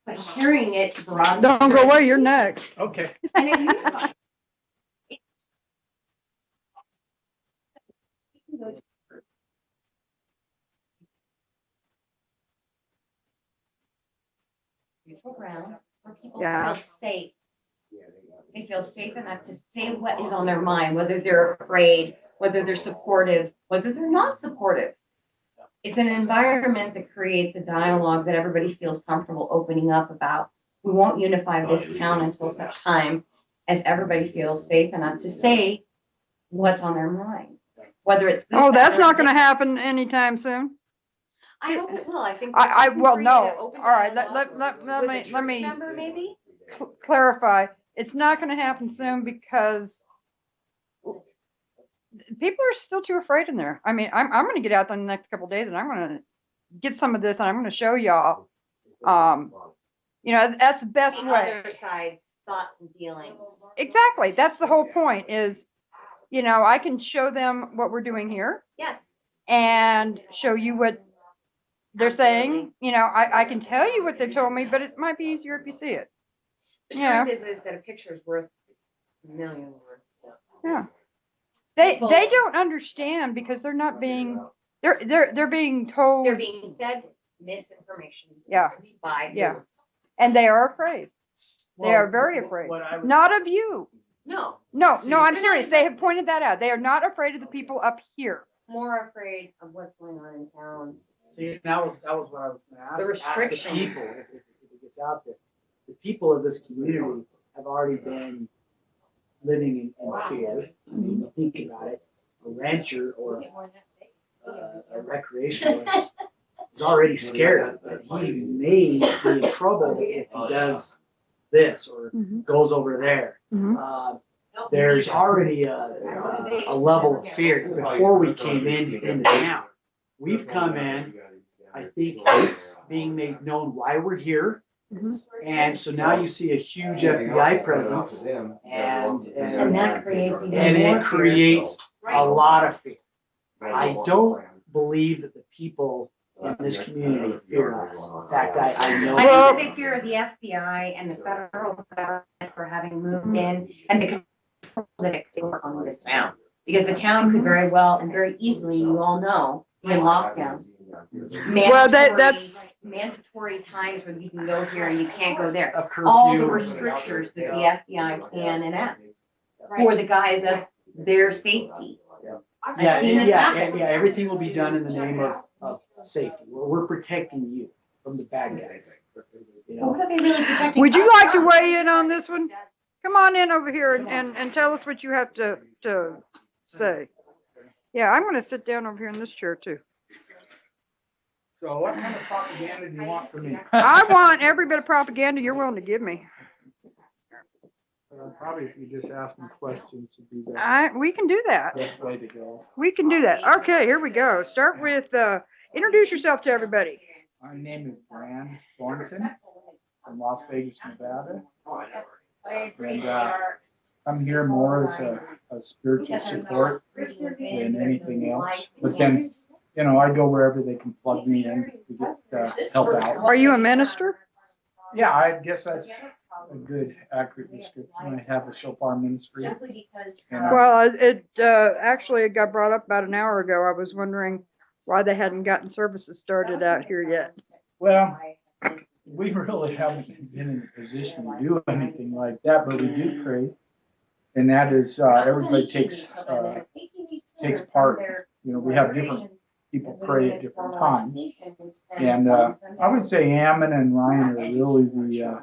but hearing it broadly. Don't go away, you're next. Okay. And it unifies. Neutral ground where people Yeah. feel safe. They feel safe enough to say what is on their mind, whether they're afraid, whether they're supportive, whether they're not supportive. It's an environment that creates a dialogue that everybody feels comfortable opening up about. We won't unify this town until such time as everybody feels safe enough to say what's on their mind, whether it's good, Oh, bad, that's or not gonna indifferent. happen anytime soon. I hope it will. I think. Well, no. All All right, let me Member, maybe? clarify. It's not gonna happen soon because people are still too afraid in there. I mean, I'm gonna get out there in the next couple of days and I'm gonna get some of this and I'm gonna show y'all. That's the best The way. other side's thoughts and feelings. Exactly. That's the whole point is, I can show them what we're doing here Yes. and show you what they're saying. I can tell you what they told me, but it might be easier if you see it. The Yeah. truth is that a picture is worth a million words. Yeah. They People- don't understand because they're not being they're being told, They're being fed misinformation. Yeah. By Yeah. who? and they are afraid. They are Well, very afraid. what I would- Not of you. No, No, See, I'm they're serious. not- They have pointed that out. They are not afraid of the people up here. more afraid of what's going on in town. See, that was what I was going to ask. The Ask restriction. the people, if it gets out there. The people of this community have already been living in fear. I mean, you think about it. A rancher or a recreationalist is already scared that he may be in trouble if he does this or goes over there. There's already a level of fear before we came into town. We've come in, I think it's being made known why we're here. And so now you see a huge FBI presence And that creates even and more it creates a lot of fear. I don't believe that the people in this community fear us. In fact, I know. I think that they fear the FBI and the federal government for having moved in and the control that it can work on this town. Because the town could very well and very easily, you all know, be in lockdown. Well, that's Mandatory times when you can go here and you can't go there. A curfew. All the restrictions that the FBI can enact for the guise of their safety. I've seen this happen. Yeah, everything will be done in the name of safety. We're protecting you from the bad guys. Well, what are they really protecting? Would you us like to from? weigh in on this one? Come on in over here and tell us what you have to say. Yeah, I'm going to sit down over here in this chair too. So what kind of propaganda do you want from me? I want every bit of propaganda you're willing to give me. Probably if you just ask me questions would be the We can do that. best way to go. We can do that. Okay, here we go. Start with introduce yourself to everybody. My name is Brand Thornton from Las Vegas, Nevada. And I'm here more as a spiritual support than anything else. But then, you know, I go wherever they can plug me in to get help out. Are you a minister? Yeah, I guess that's a good, accurate description. I have a shofar ministry. And Well, it actually it got brought up about an hour ago. I was wondering why they hadn't gotten services started out here yet. well, we really haven't been in a position to do anything like that, but we do pray. And that is, everybody takes part. You know, we have different people pray at different times. And I would say Ammon and Ryan are really the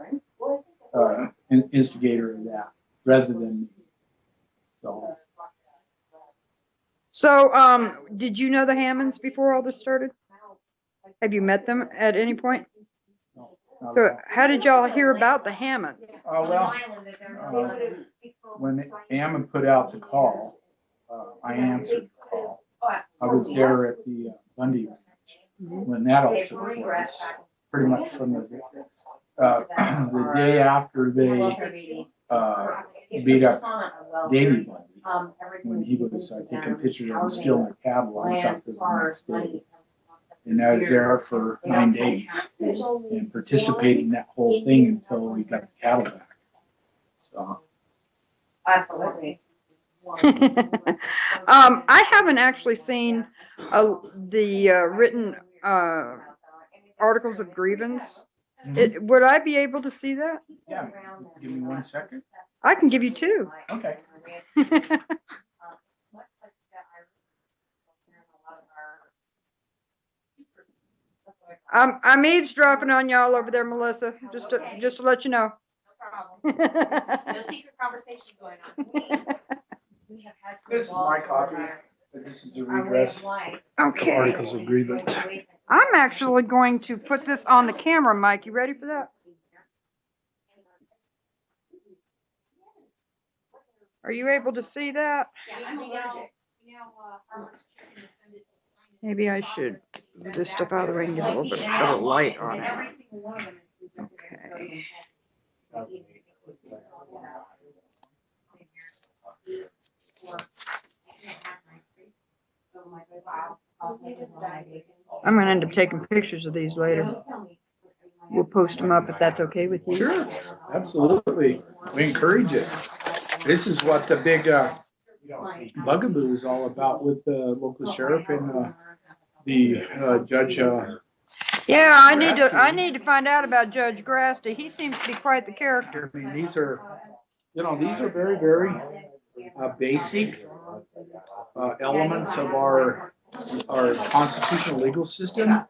instigator of that, rather than me. So, did you know the Hammonds before all this started? Have you met them at any point? So, how did y'all hear about the Hammonds? When Ammon put out the call, I answered the call. I was there at the Bundy Ranch when that all took place, pretty much from the day after they beat up Davy Bundy, when he was taking pictures of him still in the cattle. I was out there the next day. And I was there for 9 days and participated in that whole thing until we got the cattle back. So. Absolutely. I haven't actually seen the written articles of grievance. Would I be able to see that? Yeah, give me 1 second. I can give you 2. Okay. I'm eavesdropping on y'all over there, Melissa. Just to let you know. No secret conversations going on. This is my copy. This is the redress Okay. articles of grievance. I'm actually going to put this on the camera, Mike. You ready for that? Are you able to see that? Yeah, I'm allergic. Maybe I should move this stuff out of the way and get a little bit better light on it. Okay. I'm going to end up taking pictures of these later. We'll post them up if that's okay with you. Sure, absolutely. We encourage it. This is what the big bugaboo is all about with the local sheriff and the judge. Yeah, I need to find out about Judge Grasty. He seems to be quite the character. I mean, these are very, very basic elements of our constitutional legal system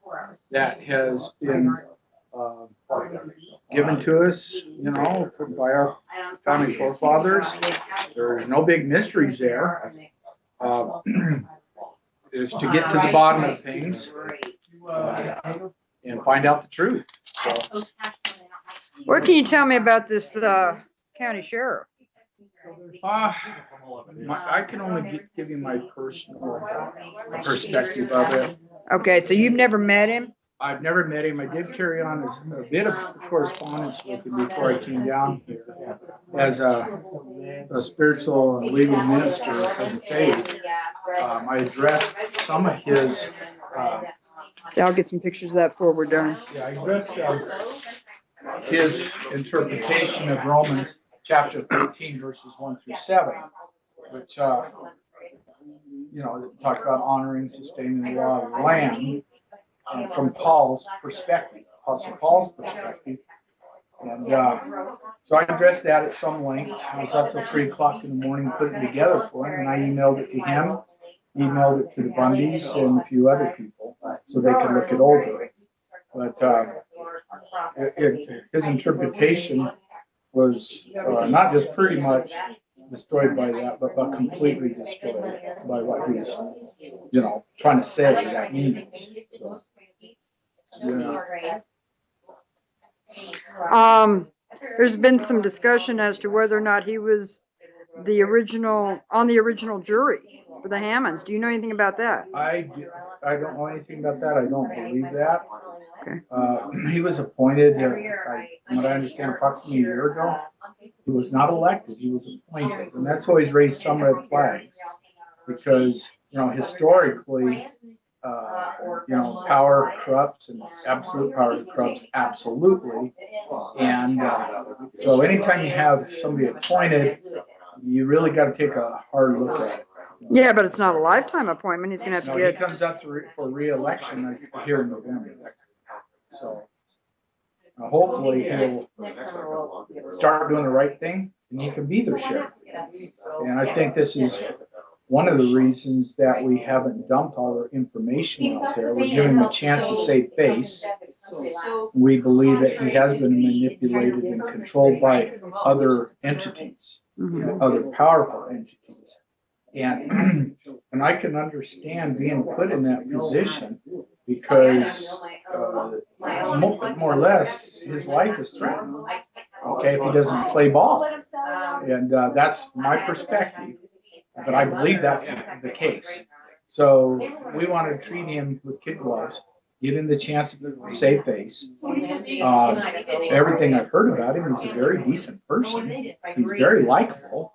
that has been given to us, you know, by our founding forefathers. There's no big mysteries there. Is to get to the bottom of things and find out the truth. So, What can you tell me about this county sheriff? I can only give you my personal perspective of it. Okay, so you've never met him? I've never met him. I did carry on a bit of correspondence with him before I came down here as a spiritual and legal minister of the faith. I addressed some of his. So I'll get some pictures of that before we're done. Yeah, I addressed his interpretation of Romans chapter 13, verses 1 through 7, which, you know, talk about honoring, sustaining the law of the land from Paul's perspective, Apostle Paul's perspective. And so I addressed that at some length. I was up till 3 o'clock in the morning putting it together for him, and I emailed it to him, emailed it to the Bundys and a few other people so they could look it over. But his interpretation was not just pretty much destroyed by that, but completely destroyed by what he's, trying to say that means. So, yeah. There's been some discussion as to whether or not he was on the original jury for the Hammonds. Do you know anything about that? I don't know anything about that. I don't believe that. Okay. He was appointed, from what I understand, approximately a year ago. He was not elected. He was appointed, and that's always raised some red flags because historically, power corrupts, and absolute power corrupts absolutely. And so, anytime you have somebody appointed, you really got to take a hard look at it. Yeah, but it's not a lifetime appointment. He's going to have to get. He comes up for re-election here in November. So hopefully he'll start doing the right thing, and he can be their sheriff. And I think this is one of the reasons that we haven't dumped all our information out there. We're giving him a chance to save face. We believe that he has been manipulated and controlled by other entities, other powerful entities. And I can understand being put in that position because more or less his life is threatened. Okay, if he doesn't play ball, and that's my perspective. But I believe that's the case. So we want to treat him with kid gloves, give him the chance to save face. Everything I've heard about him, he's a very decent person. He's very likable.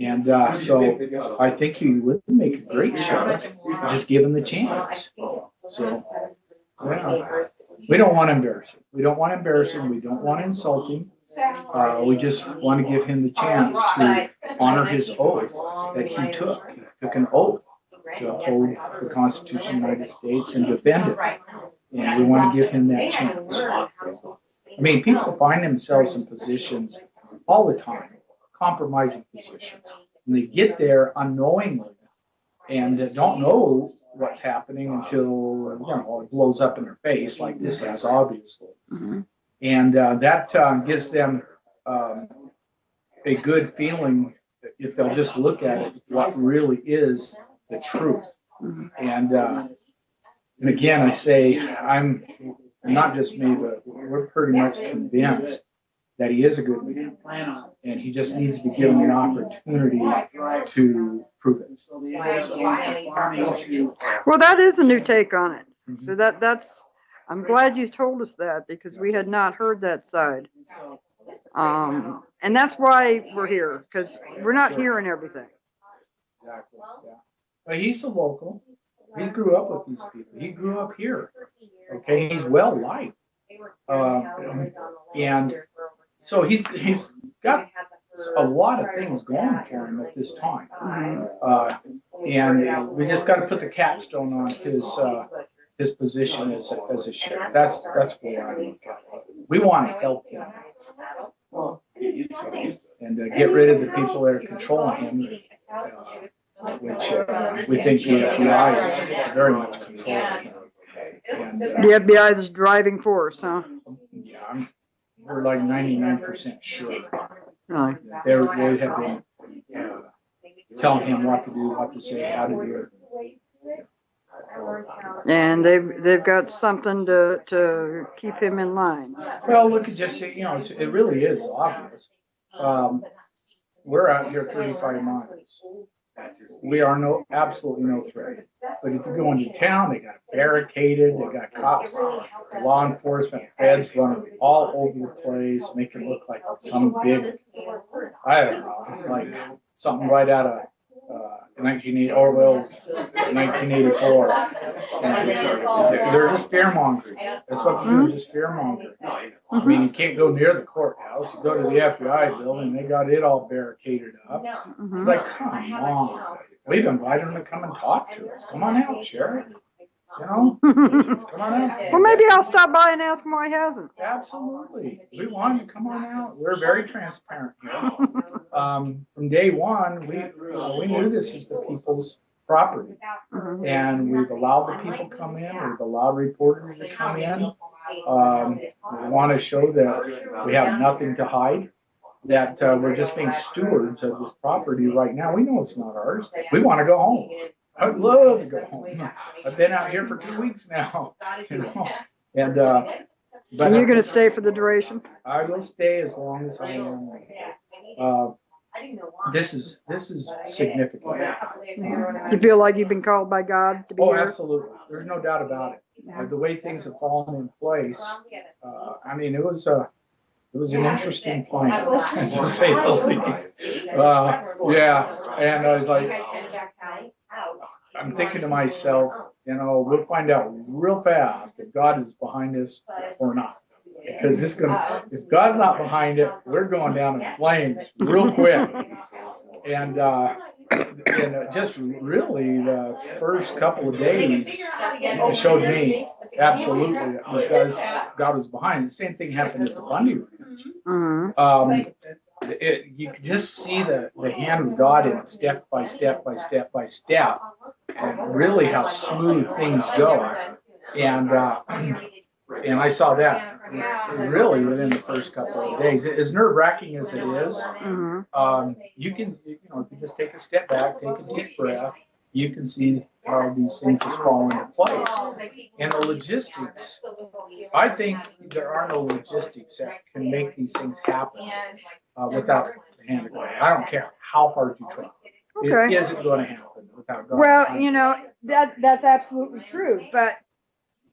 And so I think he would make a great sheriff. Just give him the chance. So yeah. We don't want to embarrass him. We don't want to embarrass him. We don't want to insult him. We just want to give him the chance to honor his oath that he took. He took an oath to uphold the Constitution of the United States and defend it. And we want to give him that chance. I mean, people find themselves in positions all the time, compromising positions. And they get there unknowingly and don't know what's happening until it blows up in their face, like this has, obviously. And that gives them a good feeling if they'll just look at it, what really is the truth. And again, I say, I'm not just me, but we're pretty much convinced that he is a good man, and he just needs to be given an opportunity to prove it. Well, that is a new take on it. So that's. I'm glad you told us that because we had not heard that side. And that's why we're here, because we're not hearing everything. Exactly. Yeah. But he's a local. He grew up with these people. He grew up here. Okay, he's well liked, and so he's got a lot of things going for him at this time. And we just got to put the capstone on his position as a sheriff. That's the way I look at it. We want to help him and get rid of the people that are controlling him, which we think the FBI is very much controlling him. And, the FBI is the driving force, huh? Yeah, we're like 99% sure. Really? They have been telling him what to do, what to say, how to do it. And they've got something to keep him in line. Well, look at just it really is obvious. We're out here 35 miles. We are absolutely no threat. But if you go into town, they got barricaded, they got cops, law enforcement, feds running all over the place, make it look like some big, I don't know, like something right out of 1980 Orwell's 1984. And they're just fear mongering. That's what they're doing, just fear mongering. I mean, you can't go near the courthouse. You go to the FBI building, they got it all barricaded up. It's like, come on. We've invited them to come and talk to us. Come on out, Sheriff. Come on out. Well, maybe I'll stop by and ask him why he hasn't. Absolutely. We want him to come on out. We're very transparent here. From day one, we knew this is the people's property. And we've allowed the people to come in. We've allowed reporters to come in. We want to show that we have nothing to hide. that we're just being stewards of this property right now. We know it's not ours. We want to go home. I'd love to go home. I've been out here for 2 weeks now, you know, and but And you're going to stay for the duration? I will stay as long as I am. This is significant. You feel like you've been called by God to be Oh, here? absolutely. There's no doubt about it. The way things have fallen in place, I mean, it was an interesting plan, to say the least. Yeah, and I was like, I'm thinking to myself, you know, we'll find out real fast if God is behind this or not. Because if God's not behind it, we're going down in flames real quick. And just really the first couple of days showed me absolutely that God was behind. The same thing happened at the Bundy Ranch. You could just see the hand of God in it, step by step by step by step, and really how smooth things go. And I saw that really within the first couple of days. As nerve-wracking as it is, you can, if you just take a step back, take a deep breath, you can see how these things just fall into place. And the logistics, I think there are no logistics that can make these things happen without the hand of God. I don't care how hard you try. Okay. It isn't going to happen without God. Well, you know, that's absolutely true, but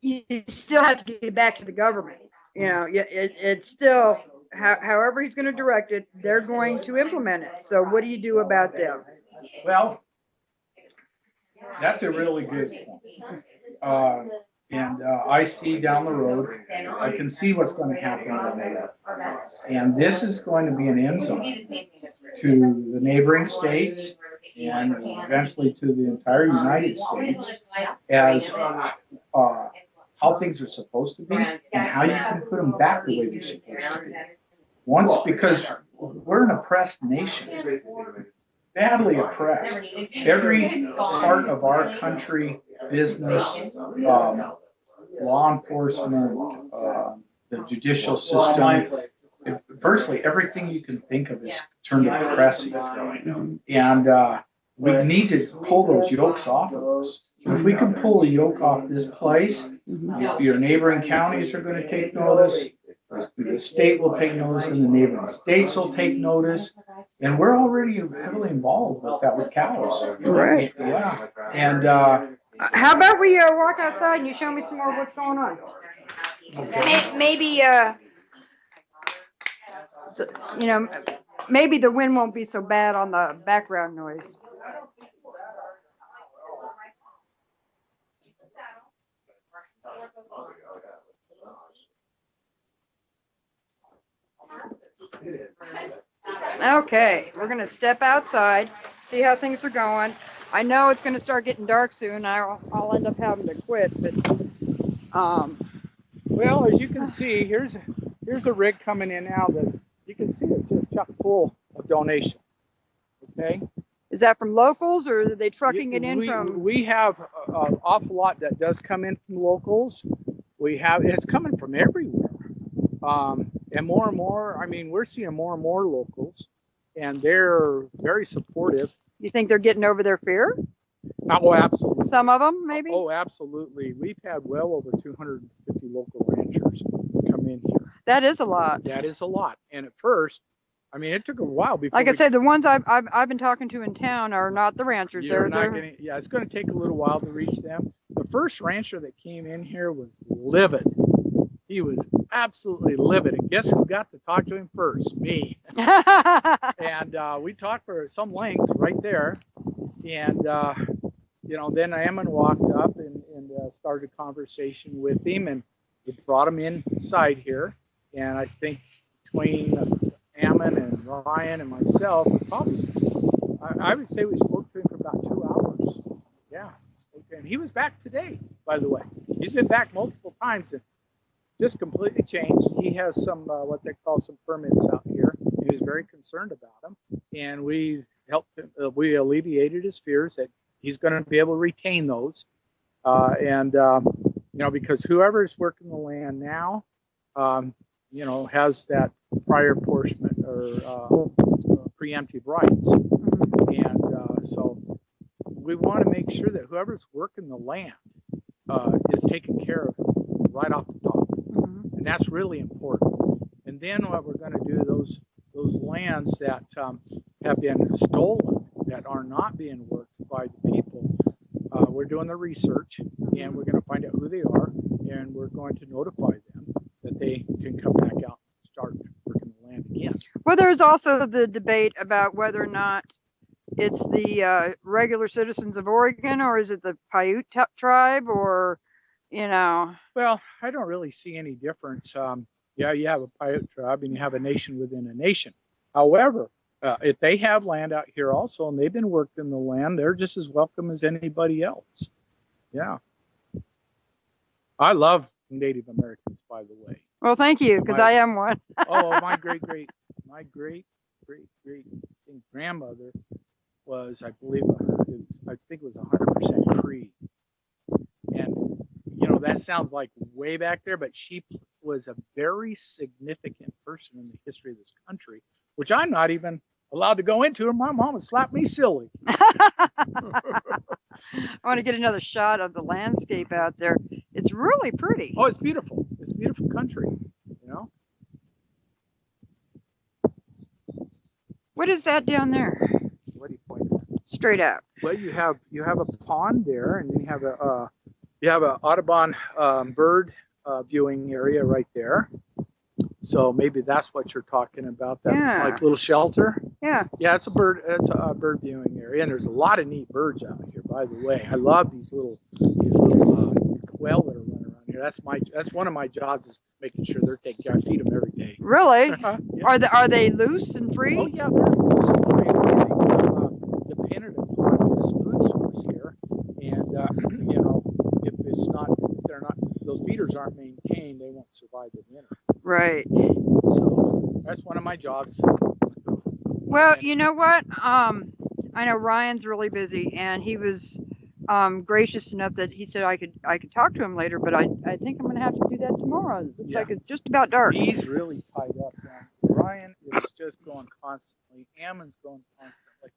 you still have to get back to the government. You know, it's still, however he's going to direct it, they're going to implement it. So what do you do about them? Well, that's a really good point. I see down the road, I can see what's going to happen there. And this is going to be an end zone to the neighboring states and eventually to the entire United States as how things are supposed to be and how you can put them back the way they're supposed to be. Because we're an oppressed nation, badly oppressed. Every part of our country, business, law enforcement, the judicial system, virtually everything you can think of is turned oppressive. And we need to pull those yokes off of us. If we can pull a yoke off this place, your neighboring counties are going to take notice. The state will take notice, and the neighboring states will take notice. And we're already heavily involved with that with cows. Right. Yeah. And how about we walk outside and you show me some more of what's going on? Maybe you know, maybe the wind won't be so bad on the background noise. Okay, we're gonna step outside, see how things are going. I know it's gonna start getting dark soon. I'll end up having to quit, but well, as you can see, here's a rig coming in now that you can see it's just chock full of donation. Okay. is that from locals or are they trucking it in from? We have an awful lot that does come in from locals. It's coming from everywhere. And more, I mean, we're seeing more and more locals, and they're very supportive. You think they're getting over their fear? Oh, absolutely. Some of them, maybe? Oh, absolutely. We've had well over 250 local ranchers come in here. That is a lot. That is a lot. And at first, I mean, it took a while before. Like I said, the ones I've been talking to in town are not the ranchers. Yeah, it's going to take a little while to reach them. The first rancher that came in here was livid. He was absolutely livid. And guess who got to talk to him first? Me. And we talked for some length right there. And, then Ammon walked up and started a conversation with him. And we brought him inside here. And I think between Ammon and Ryan and myself, I would say we spoke to him for about 2 hours. Yeah. And he was back today, by the way. He's been back multiple times. And just completely changed. He has some what they call some permits out here. He was very concerned about them, and we helped him. We alleviated his fears that he's going to be able to retain those, because whoever's working the land now, has that prior apportionment or preemptive rights. And so we want to make sure that whoever's working the land is taken care of right off the top. And that's really important. And then what we're going to do, those lands that have been stolen, that are not being worked by the people, we're doing the research, and we're going to find out who they are, and we're going to notify them that they can come back out and start working the land again. Well, there's also the debate about whether or not it's the regular citizens of Oregon, or is it the Paiute tribe, or, you know. Well, I don't really see any difference. Yeah, you have a Paiute tribe and you have a nation within a nation. However, if they have land out here also, and they've been working the land, they're just as welcome as anybody else. Yeah. I love Native Americans, by the way. Well, thank you, because I am one. Oh, my great grandmother was, I believe, I think it was 100% Cree. And, you know, that sounds like way back there, but she was a very significant person in the history of this country, which I'm not even allowed to go into, and my mom would slap me silly. I want to get another shot of the landscape out there. It's really pretty. Oh, it's beautiful. It's a beautiful country, you know. What is that down there? What do you point at? Straight out. Well, you have a pond there, and you have a Audubon bird viewing area right there. So maybe that's what you're talking about. That like little shelter. Yeah. Yeah, it's a bird viewing area, and there's a lot of neat birds out here. By the way, I love these little quail that are running around here. That's one of my jobs, is making sure they're taken care of. I feed them every day. Really? Yeah. Are they loose and free? Oh yeah, they're loose and free. They dependent upon this food source here, and you know, if they're not, those feeders aren't maintained, they won't survive the winter. Right. So that's one of my jobs. Well, you know what? I know Ryan's really busy, and he was gracious enough that he said I could talk to him later, but I think I'm gonna have to do that tomorrow. It looks like it's just about dark. He's really tied up now. Ryan is just going constantly. Ammon's going constantly.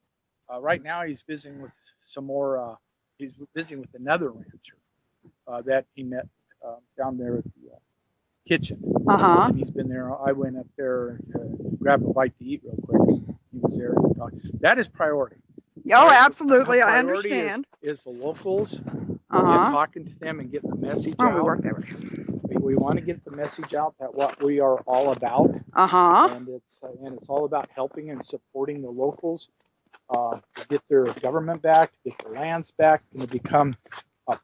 Right now he's visiting with some more. He's visiting with another rancher that he met down there at the kitchen. And he's been there. I went up there to grab a bite to eat real quick. He was there. That is priority. Oh, absolutely. I understand. Is the locals, and talking to them and getting the message out. We work that way. We want to get the message out that what we are all about. And it's all about helping and supporting the locals to get their government back, to get their lands back, and to become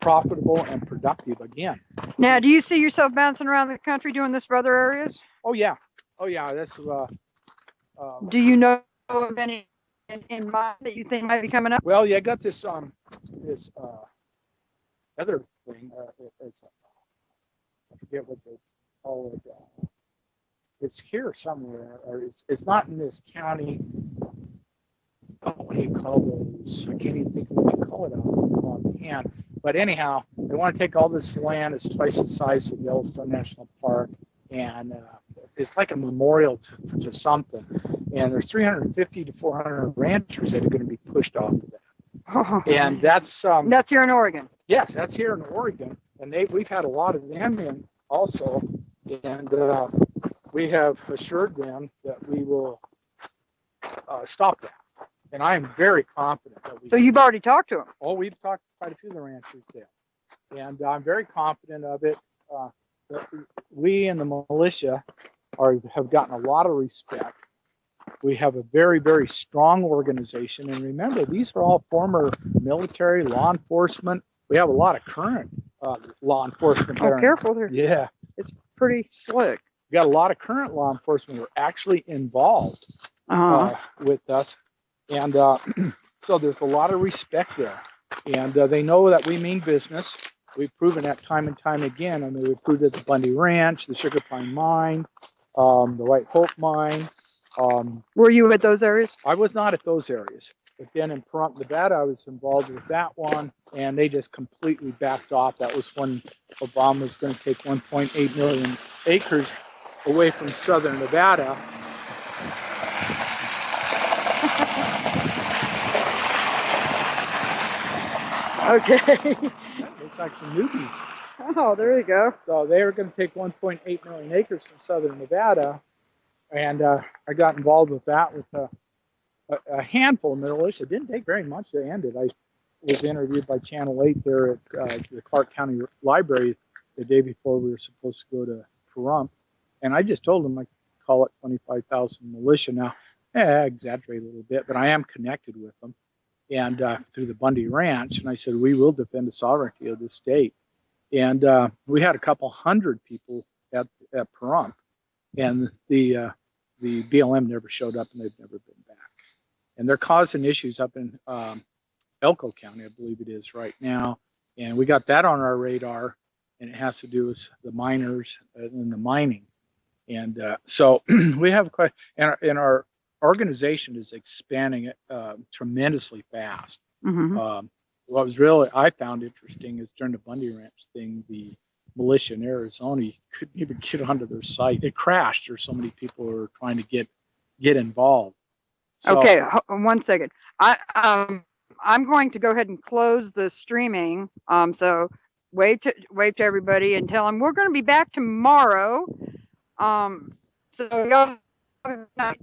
profitable and productive again. Now, do you see yourself bouncing around the country doing this for other areas? Oh yeah. That's. Do you know of any in mind that you think might be coming up? Well, yeah, I got this other thing. I forget what they call it. It's here somewhere, or it's not in this county. Oh, what do you call those? I can't even think of what you call it offhand. But anyhow, they want to take all this land. It's twice the size of Yellowstone National Park, and it's like a memorial to something. And there's 350 to 400 ranchers that are going to be pushed off of that. And that's here in Oregon. Yes, that's here in Oregon, and we've had a lot of them in also, and we have assured them that we will stop that. And I am very confident that we. So you've already talked to them? Oh, we've talked to quite a few of the ranchers there, and I'm very confident of it. We in the militia have gotten a lot of respect. We have a very, very strong organization, and remember, these are all former military, law enforcement. We have a lot of current law enforcement there. Oh, careful there. Yeah. It's pretty slick. We got a lot of current law enforcement who are actually involved with us. And so there's a lot of respect there. And they know that we mean business. We've proven that time and time again. I mean, we've proved it at the Bundy Ranch, the Sugar Pine Mine, the White Hope Mine. Were you at those areas? I was not at those areas. But then in Pahrump, Nevada, I was involved with that one, and they just completely backed off. That was when Obama was going to take 1.8 million acres away from southern Nevada. Okay. Looks like some newbies. Oh, there you go. So they were going to take 1.8 million acres from southern Nevada, and I got involved with that with a handful of militia. It didn't take very much to end it. I was interviewed by Channel 8 there at the Clark County Library the day before we were supposed to go to Pahrump, and I just told them I call it 25,000 militia. Now, I exaggerate a little bit, but I am connected with them, and through the Bundy Ranch, and I said we will defend the sovereignty of this state. And we had a couple hundred people at Pahrump, and the BLM never showed up, and they've never been back. And they're causing issues up in Elko County, I believe it is right now. And we got that on our radar, and it has to do with the miners and the mining. And so we have quite, and our organization is expanding tremendously fast. Mm-hmm. What was really I found interesting is during the Bundy Ranch thing, the militia in Arizona couldn't even get onto their site. It crashed. There's so many people who are trying to get involved. So, Okay, 1 second. I'm going to go ahead and close the streaming. So wave to everybody and tell them we're going to be back tomorrow. So y'all have a good night.